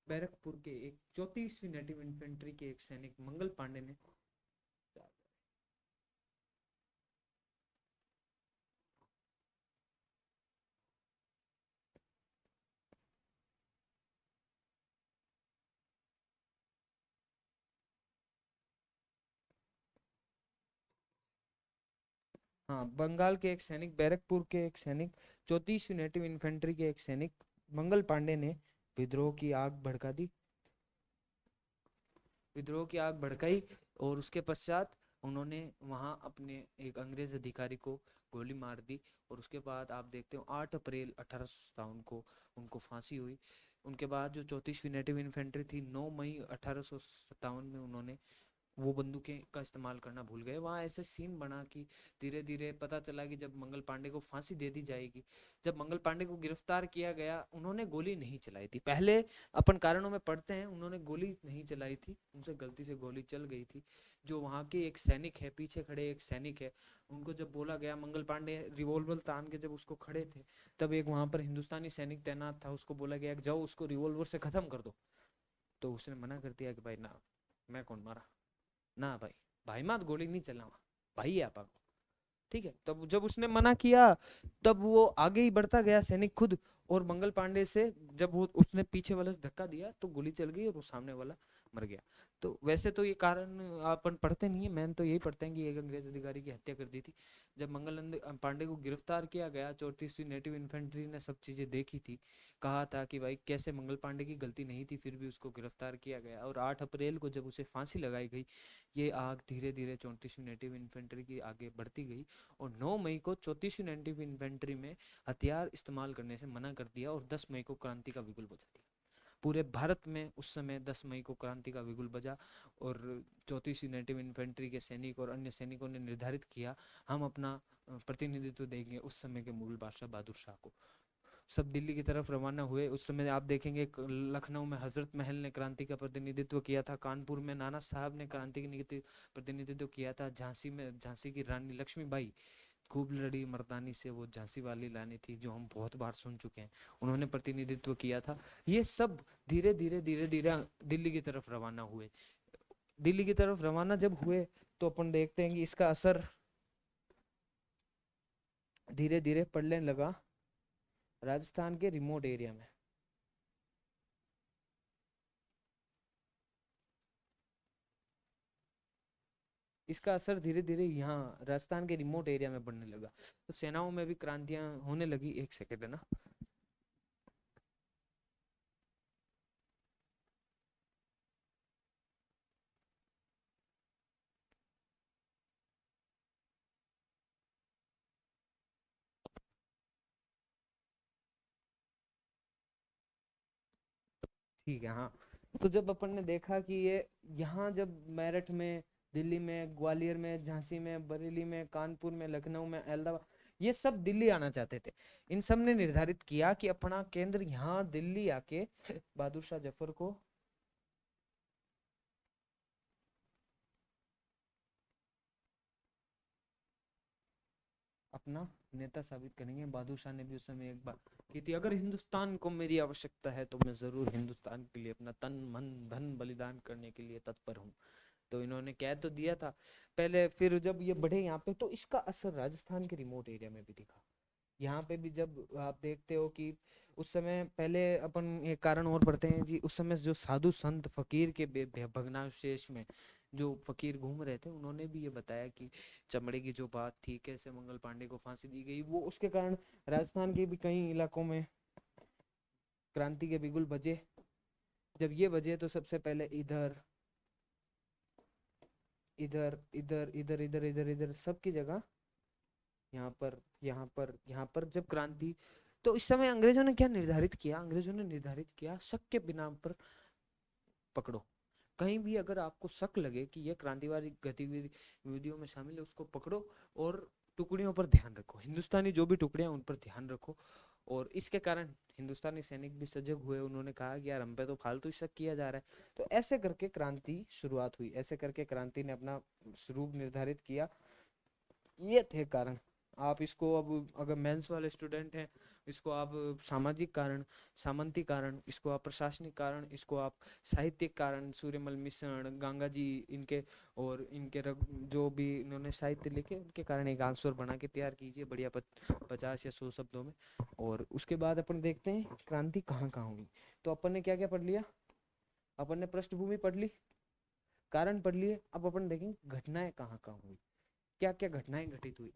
बैरकपुर के एक 34वीं नेटिव इन्फेंट्री के एक सैनिक मंगल पांडे ने, हाँ बंगाल के एक सैनिक, बैरकपुर के एक सैनिक, 34वीं नेटिव इन्फेंट्री के एक सैनिक मंगल पांडे ने विद्रोह की आग भड़का दी, विद्रोह की आग भड़काई। और उसके पश्चात उन्होंने वहां अपने एक अंग्रेज अधिकारी को गोली मार दी। और उसके बाद आप देखते हो 8 अप्रैल 1857 को उनको फांसी हुई। उनके बाद जो 34वीं नेटिव इन्फेंट्री थी, 9 मई 1857 में उन्होंने वो बंदूकें का इस्तेमाल करना भूल गए। वहाँ ऐसे सीन बना कि धीरे धीरे पता चला कि जब मंगल पांडे को फांसी दे दी जाएगी, जब मंगल पांडे को गिरफ्तार किया गया, उन्होंने गोली नहीं चलाई थी। पहले अपन कारणों में पढ़ते हैं उन्होंने गोली नहीं चलाई थी, उनसे गलती से गोली चल गई थी। जो वहाँ के एक सैनिक है, पीछे खड़े एक सैनिक है, उनको जब बोला गया, मंगल पांडे रिवॉल्वर तान के जब उसको खड़े थे, तब एक वहां पर हिंदुस्तानी सैनिक तैनात था, उसको बोला गया जाओ उसको रिवॉल्वर से खत्म कर दो। तो उसने मना कर दिया कि भाई ना, मैं कौन मारा, ना भाई, भाई मत गोली नहीं चलावा, भाई है आपा को, ठीक है। तब जब उसने मना किया, तब वो आगे ही बढ़ता गया सैनिक खुद, और मंगल पांडे से जब वो उसने पीछे वाले से धक्का दिया तो गोली चल गई और वो सामने वाला मर गया। तो वैसे तो ये कारण अपन पढ़ते नहीं है, मैंने तो यही पढ़ते हैं कि एक अंग्रेज अधिकारी की हत्या कर दी थी। जब पांडे को गिरफ्तार किया गया, 34वीं नेटिव इन्फेंट्री ने सब चीजें देखी थी, कहा था कि भाई कैसे मंगल पांडे की गलती नहीं थी, फिर भी उसको गिरफ्तार किया गया। और 8 अप्रैल को जब उसे फांसी लगाई गई, ये आग धीरे धीरे 34वीं नेटिव इन्फेंट्री की आगे बढ़ती गई, और 9 मई को 34वीं नेटिव इन्फेंट्री में हथियार इस्तेमाल करने से मना कर दिया, और 10 मई को क्रांति का बिगुल बजा दिया। पूरे भारत में उस समय 10 मई को क्रांति का बिगुल बजा, और 34वीं नेटिव इन्फेंट्री के सैनिक और अन्य सैनिकों ने निर्धारित किया हम अपना प्रतिनिधित्व देंगे उस समय के मुगल बादशाह बहादुर शाह को। सब दिल्ली की तरफ रवाना हुए। उस समय आप देखेंगे लखनऊ में हजरत महल ने क्रांति का प्रतिनिधित्व किया था, कानपुर में नाना साहब ने क्रांति का प्रतिनिधित्व किया था, झांसी में झांसी की रानी लक्ष्मीबाई खूब लड़ी मर्दानी से, वो झांसी वाली रानी थी जो हम बहुत बार सुन चुके हैं, उन्होंने प्रतिनिधित्व किया था। ये सब धीरे धीरे धीरे धीरे दिल्ली की तरफ रवाना हुए। दिल्ली की तरफ रवाना जब हुए तो अपन देखते हैं कि इसका असर धीरे धीरे पड़ने लगा राजस्थान के रिमोट एरिया में। इसका असर धीरे धीरे यहाँ राजस्थान के रिमोट एरिया में बढ़ने लगा, तो सेनाओं में भी क्रांतियां होने लगी। एक सेकेंड है ना। ठीक है, हाँ। तो जब अपन ने देखा कि ये यहाँ जब मेरठ में, दिल्ली में, ग्वालियर में, झांसी में, बरेली में, कानपुर में, लखनऊ में, अहमदाबाद, ये सब दिल्ली आना चाहते थे। इन सब ने निर्धारित किया कि अपना केंद्र यहाँ दिल्ली आके बहादुर शाह जफर को अपना नेता साबित करेंगे। बहादुर शाह ने भी उस समय एक बात की थी, अगर हिंदुस्तान को मेरी आवश्यकता है तो मैं जरूर हिंदुस्तान के लिए अपना तन मन धन बलिदान करने के लिए तत्पर हूँ। तो इन्होंने कह तो दिया था पहले। फिर जब ये बढ़े यहाँ पे तो इसका असर राजस्थान के रिमोट एरिया में भी दिखा। यहाँ पे भी जब आप देखते हो कि उस समय, पहले अपन एक कारण और पढ़ते हैं जी, उस समय जो साधु संत फकीर के भग्नावशेष में जो फकीर घूम रहे थे, उन्होंने भी ये बताया कि चमड़े की जो बात थी, कैसे मंगल पांडे को फांसी दी गई, वो उसके कारण राजस्थान के भी कई इलाकों में क्रांति के बिगुल बजे। जब ये बजे तो सबसे पहले इधर इधर इधर इधर इधर इधर इधर सबकी जगह, यहाँ पर यहाँ पर यहाँ पर जब क्रांति, तो इस समय अंग्रेजों ने क्या निर्धारित किया, अंग्रेजों ने निर्धारित किया शक के बिना पर पकड़ो। कहीं भी अगर आपको शक लगे कि यह क्रांतिवादी गतिविधियों में शामिल है, उसको पकड़ो और टुकड़ियों पर ध्यान रखो, हिंदुस्तानी जो भी टुकड़ियां उन पर ध्यान रखो। और इसके कारण हिंदुस्तानी सैनिक भी सजग हुए, उन्होंने कहा कि यार हम पे तो फालतू शक किया जा रहा है। तो ऐसे करके क्रांति शुरुआत हुई, ऐसे करके क्रांति ने अपना स्वरूप निर्धारित किया। ये थे कारण। आप इसको अब अगर मेंस वाले स्टूडेंट हैं, इसको आप सामाजिक कारण, सामंती कारण, इसको आप प्रशासनिक कारण, इसको आप साहित्यिक कारण, सूर्यमल मिश्र, गंगा जी, इनके और इनके जो भी इन्होंने साहित्य लिखे, उनके कारण एक आंसर बना के तैयार कीजिए बढ़िया 50 या 100 शब्दों में। और उसके बाद अपन देखते हैं क्रांति कहाँ कहाँ हुई। तो अपन ने क्या क्या पढ़ लिया, अपन ने पृष्ठभूमि पढ़ ली, कारण पढ़ लिए। अब अपन देखेंगे घटनाएं कहाँ कहाँ हुई, क्या क्या घटनाएं घटित हुई।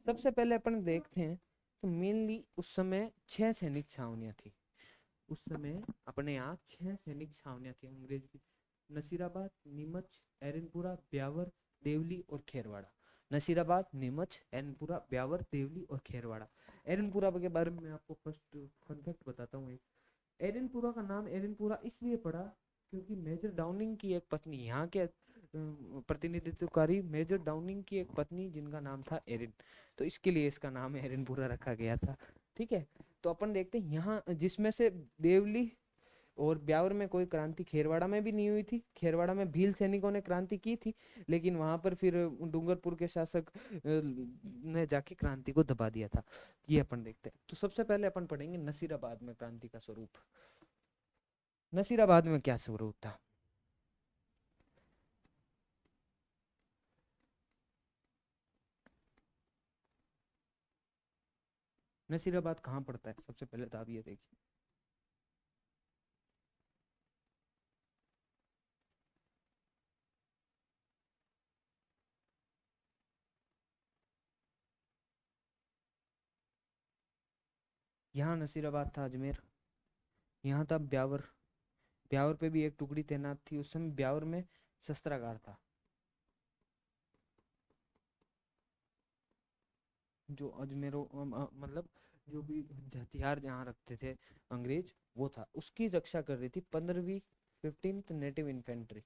सबसे पहले अपन देखते हैं तो मेनली उस समय 6 सैनिक छावनियां थी। उस समय अपने यहाँ 6 सैनिक छावनियां थी अंग्रेज की। नसीराबाद, नीमच, एरनपुरा, ब्यावर, देवली और खेरवाड़ा। नसीराबाद, नीमच, एरनपुरा, ब्यावर, देवली और खेरवाड़ा। एरनपुरा के बारे में मैं आपको फर्स्ट फन फैक्ट बताता हूँ। एक एरनपुरा का नाम एरनपुरा इसलिए पड़ा क्योंकि मेजर डाउनिंग की एक पत्नी, यहाँ के प्रतिनिधित्वकारी मेजर डाउनिंग की एक पत्नी जिनका नाम था एरिन, तो इसके लिए इसका नाम एरनपुरा रखा गया था। ठीक है। तो अपन देखते हैं यहाँ, जिसमें से देवली और ब्यावर में कोई क्रांति खेरवाड़ा में भी नहीं हुई थी। खेरवाड़ा में भील सैनिकों ने क्रांति की थी, लेकिन वहां पर फिर डूंगरपुर के शासक ने जाके क्रांति को दबा दिया था। ये अपन देखते हैं। तो सबसे पहले अपन पढ़ेंगे नसीराबाद में क्रांति का स्वरूप। नसीराबाद में क्या स्वरूप था। नसीराबाद कहाँ पड़ता है, सबसे पहले तो आप ये देखिए। यहाँ नसीराबाद था अजमेर, यहाँ था ब्यावर। ब्यावर पे भी एक टुकड़ी तैनात थी उस समय। ब्यावर में शस्त्रागार था, जो अजमेरो मतलब जो भी हथियार जहाँ रखते थे अंग्रेज, वो था। उसकी रक्षा कर रही थी 15वीं 15th नेटिव इन्फेंट्री।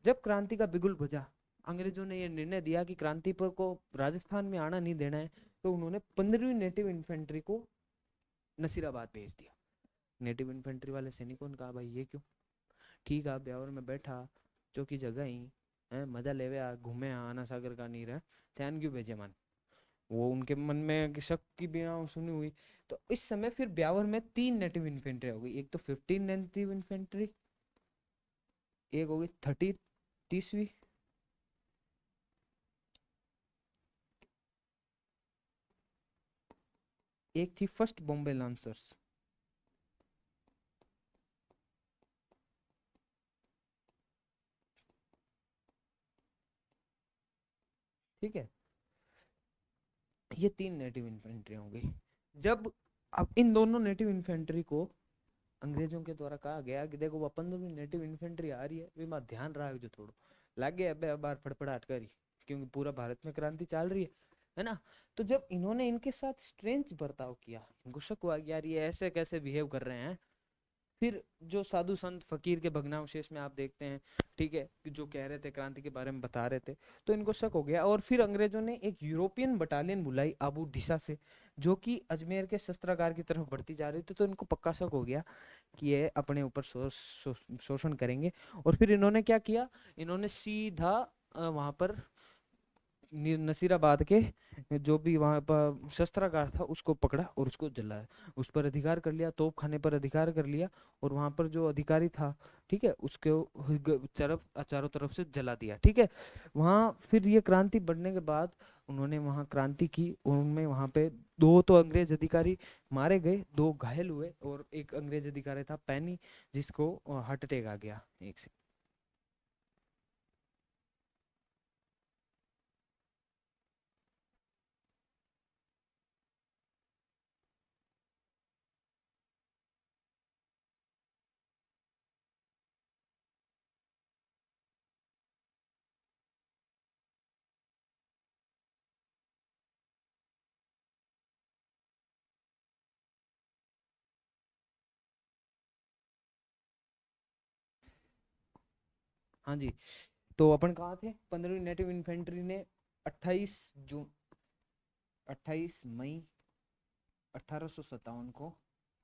जब क्रांति का बिगुल बजा, अंग्रेजों ने यह निर्णय दिया कि क्रांति पर को राजस्थान में आना नहीं देना है, तो उन्होंने 15वीं नेटिव इन्फेंट्री को नसीराबाद भेज दिया। नेटिव इन्फेंट्री वाले सैनिकों ने कहा भाई ये क्यों, ठीक है ब्यावर में बैठा चौकी जगह ही है, मजा लेवे आ घूमे आना सागर का नीर है, ध्यान क्यों भेजे मन। वो उनके मन में शक की बिना सुनी हुई। तो इस समय फिर ब्यावर में 3 नेटिव इन्फेंट्री हो गई। एक तो 15 नेटिव इन्फेंट्री, एक हो गई 30वीं, एक थी फर्स्ट बॉम्बे लांसर्स। ठीक है, ये 3 नेटिव इन्फेंट्री हो गई। जब अब इन दोनों नेटिव इन्फेंट्री को अंग्रेजों के द्वारा कहा गया कि देखो वो 15वीं नेटिव इन्फेंट्री आ रही है, वे मत ध्यान रहा जो थोड़ा लागे अबे अब बार फड़फड़ाहट करी, क्योंकि पूरा भारत में क्रांति चल रही है ना। तो जब इन्होंने इनके साथ स्ट्रेंज बर्ताव किया, इनको शक हुआ कि यार ये ऐसे कैसे बिहेव कर रहे हैं, फिर जो साधु संत फकीर के भग्नावशेष में आप देखते हैं, ठीक है, कि जो कह रहे थे क्रांति के बारे में बता रहे थे, तो इनको शक हो गया और फिर अंग्रेजों ने एक यूरोपियन बटालियन बुलाई आबू डिसा से, जो कि अजमेर के शस्त्रागार की तरफ बढ़ती जा रही थी। तो इनको पक्का शक हो गया कि ये अपने ऊपर शोषण करेंगे। और फिर इन्होंने क्या किया, इन्होंने सीधा वहां पर नसीराबाद के जो भी वहां पर शस्त्रागार था उसको पकड़ा और उसको जलाया, उस पर अधिकार कर लिया, तोप खाने पर अधिकार कर लिया, और वहां पर जो अधिकारी था, ठीक है, उसके तरफ चारों तरफ से जला दिया, ठीक है। वहां फिर ये क्रांति बढ़ने के बाद उन्होंने वहां क्रांति की, उनमें वहां पे दो तो अंग्रेज अधिकारी मारे गए, दो घायल हुए, और एक अंग्रेज अधिकारी था पैनी, जिसको हार्ट अटैक आ गया एक से। हाँ जी, तो अपन कहाँ थे, 15वीं नेटिव इन्फेंट्री ने 28 जून, 28 मई 1857 को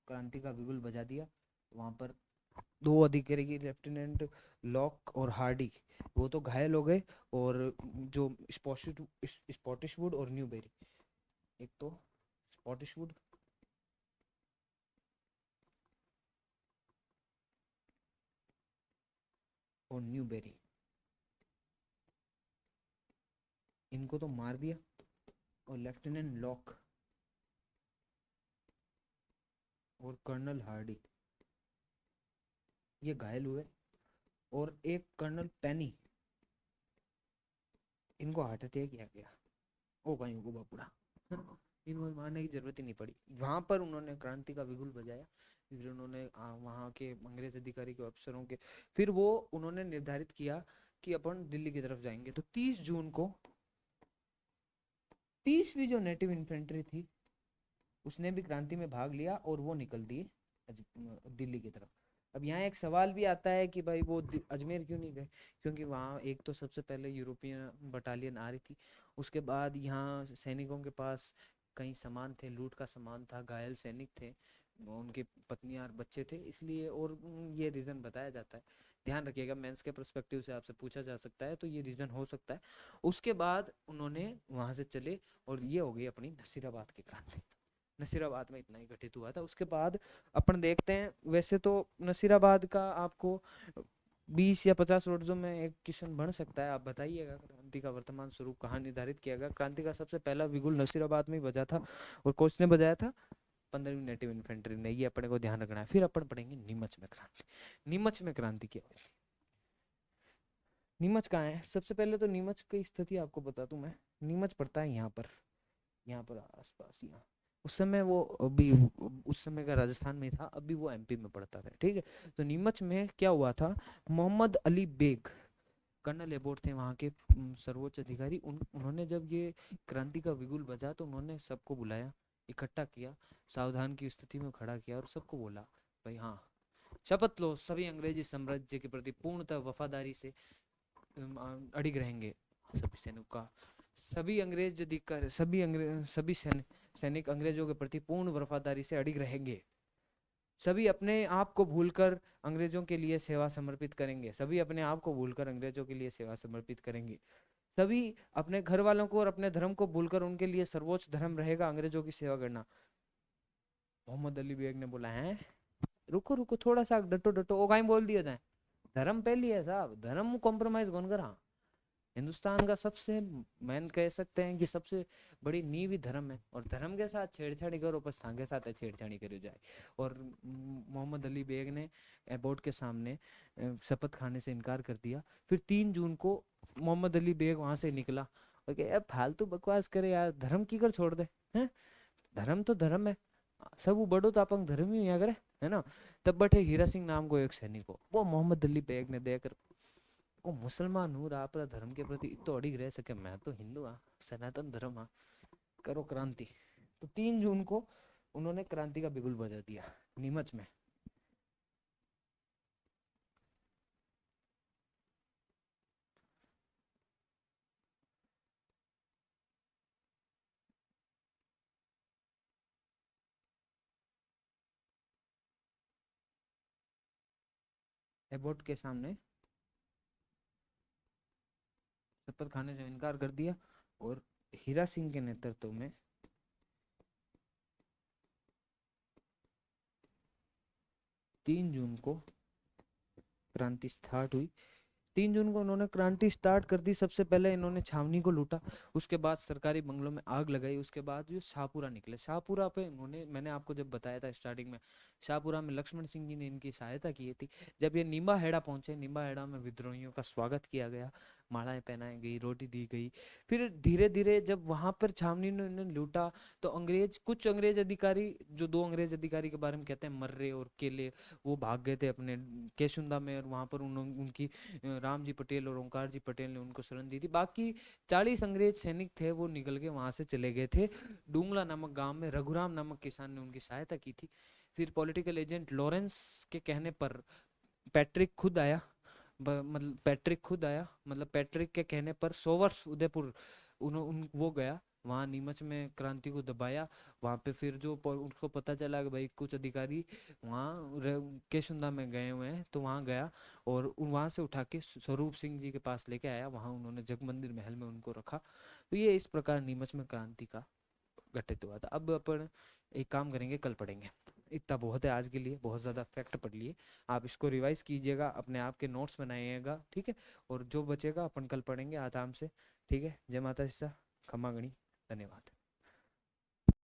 क्रांति का बिगुल बजा दिया। वहां पर दो अधिकारी की, लेफ्टिनेंट लॉक और हार्डी, वो तो घायल हो गए, और जो स्पॉटिश वुड और न्यूबेरी, एक तो स्पॉटिश वुड और न्यूबेरी, इनको तो मार दिया, और लेफ्टिनेंट लॉक और कर्नल हार्डी ये घायल हुए, और एक कर्नल पेनी, इनको हार्ट अटैक आ गया। ओ भाई को बापूड़ा इनको मारने की जरूरत ही नहीं पड़ी, वहां पर उन्होंने क्रांति का बिगुल बजाया। फिर उन्होंने वहां के अंग्रेज अधिकारी के अफसरों के, फिर वो उन्होंने निर्धारित किया कि अपन दिल्ली की तरफ जाएंगे। तो 30 जून को 30वीं जो नेटिव इन्फेंट्री थी उसने भी क्रांति में भाग लिया, और वो निकल दिए दिल्ली की तरफ। अब यहाँ एक सवाल भी आता है कि भाई वो अजमेर क्यों नहीं गए, क्योंकि वहाँ एक तो सबसे पहले यूरोपियन बटालियन आ रही थी, उसके बाद यहाँ सैनिकों के पास कई सामान थे, लूट का सामान था, घायल सैनिक थे, उनके पत्नियां और बच्चे थे, इसलिए, और ये रीज़न बताया जाता है। ध्यान रखिएगा, मेंस के पर्सपेक्टिव से आपसे पूछा जा सकता है, तो ये रीज़न हो सकता है। उसके बाद उन्होंने वहां से चले, और ये हो गई अपनी नसीराबाद की क्रांति। नसीराबाद में इतना ही घटित हुआ था। उसके बाद अपन देखते हैं, वैसे तो नसीराबाद का आपको 20 या 50 रोड्सों में एक क्वेश्चन बन सकता है, आप बताइएगा क्रांति का वर्तमान स्वरूप कहाँ निर्धारित किया गया। क्रांति का सबसे पहला बिगुल नसीराबाद में ही बजा था, और कोच ने बजाया था, 15वीं नेटिव इन्फेंट्री ने, ये अपने को ध्यान रखना है। फिर अपन पढ़ेंगे नीमच में क्रांति। नीमच में क्रांति क्या हुई, नीमच कहाँ है, सबसे पहले तो नीमच की स्थिति आपको बता दूं मैं। नीमच पड़ता है यहाँ पर, यहाँ पर आसपास, यहाँ उस समय वो अभी उस समय का राजस्थान में था, अभी वो एमपी में पड़ता था, ठीक है। तो नीमच में क्या हुआ था, मोहम्मद अली बेग कर्नल एबोट थे वहाँ के सर्वोच्च अधिकारी, उन्होंने जब ये क्रांति का बिगुल बजा तो उन्होंने सबको बुलाया, इकट्ठा किया, सावधान की स्थिति में खड़ा किया, और सबको बोला, भाई हाँ, शपथ लो, सभी अंग्रेजी साम्राज्य के प्रति पूर्णतः वफादारी से अड़िग रहेंगे। सभी सैनिकों का, सभी अंग्रेज अधिकारी, सभी सैनिक अंग्रेजों के प्रति पूर्ण वफादारी से अड़िग रहेंगे। सभी अपने आप को भूलकर अंग्रेजों के लिए सेवा समर्पित करेंगे, सभी अपने आप को भूलकर अंग्रेजों के लिए सेवा समर्पित करेंगे। सभी अपने घर वालों को और अपने धर्म को भूलकर उनके लिए सर्वोच्च धर्म रहेगा अंग्रेजों की सेवा करना। मोहम्मद अली बेग ने बोला है, रुको रुको थोड़ा सा, डटो डटो, वो कहीं बोल दिया जाए, धर्म पहली है साहब, धर्म कॉम्प्रोमाइज कौन करा। हिंदुस्तान का सबसे, मैन कह सकते हैं कि सबसे बड़ी नींव ही धर्म है, और धर्म के साथ छेड़छाड़ी करो, उपस्थान के साथ छेड़छाड़ी करी जाए। और मोहम्मद अली बेग ने एबोट के सामने शपथ खाने से इनकार कर दिया। फिर 3 जून को मोहम्मद अली बेग वहां से निकला, और कहे फालतू बकवास करे यार, धर्म की कर छोड़ दे, हैं, धर्म तो धर्म है, सब बड़ो तो अपन धर्म ही करे, है ना। तब बैठे हीरा सिंह नाम को एक सैनिक को, वो मोहम्मद अली बेग ने देकर, ओ मुसलमान हूँ, आप धर्म के प्रति तो अड़िग रह सके, मैं तो हिंदू हाँ, सनातन धर्म हाँ, करो क्रांति। तो 3 जून को उन्होंने क्रांति का बिगुल बजा दिया नीमच में। एबॉट के सामने शपथ खाने से इनकार कर दिया और हीरा सिंह के नेतृत्व में 3 जून को क्रांति स्टार्ट हुई। 3 जून को उन्होंने क्रांति स्टार्ट कर दी। सबसे पहले इन्होंने छावनी को लूटा, उसके बाद सरकारी बंगलों में आग लगाई, उसके बाद जो शाहपुरा निकले, शाहपुरा पे इन्होंने, मैंने आपको जब बताया था स्टार्टिंग में, शाहपुरा में लक्ष्मण सिंह जी ने इनकी सहायता की थी। जब ये निम्बा हेड़ा पहुंचे, निम्बा हेड़ा में विद्रोहियों का स्वागत किया गया, मालाएं पहनाई गई, रोटी दी गई। फिर धीरे धीरे जब वहां पर छावनी ने इन्हें लूटा तो कुछ अंग्रेज अधिकारी, जो 2 अंग्रेज अधिकारी के बारे में कहते हैं मर्रे और केले, वो भाग गए थे अपने केशुंदा में, और वहां पर उनकी राम जी पटेल और ओंकार जी पटेल ने उनको शरण दी थी। बाकी 40 अंग्रेज सैनिक थे वो निकल के वहां से चले गए थे। डूंगला नामक गांव में रघुराम नामक किसान ने उनकी सहायता की थी। फिर पॉलिटिकल एजेंट लॉरेंस के कहने पर पैट्रिक खुद आया, मतलब पैट्रिक के कहने पर सोवर्स उदयपुर वो गया, वहाँ नीमच में क्रांति को दबाया। वहाँ पे फिर जो उनको पता चला कि भाई कुछ अधिकारी वहाँ केशुंदा में गए हुए हैं, तो वहाँ गया और वहाँ से उठा के स्वरूप सिंह जी के पास लेके आया। वहाँ उन्होंने जगमंदिर महल में उनको रखा। तो ये इस प्रकार नीमच में क्रांति का घटित हुआ था। अब अपन एक काम करेंगे, कल पढ़ेंगे। इतना बहुत है आज के लिए, बहुत ज़्यादा फैक्ट पढ़ लिए। आप इसको रिवाइज कीजिएगा, अपने आप के नोट्स बनाइएगा, ठीक है। और जो बचेगा अपन कल पढ़ेंगे आराम से, ठीक है। जय माता दी, खमा गणी, धन्यवाद।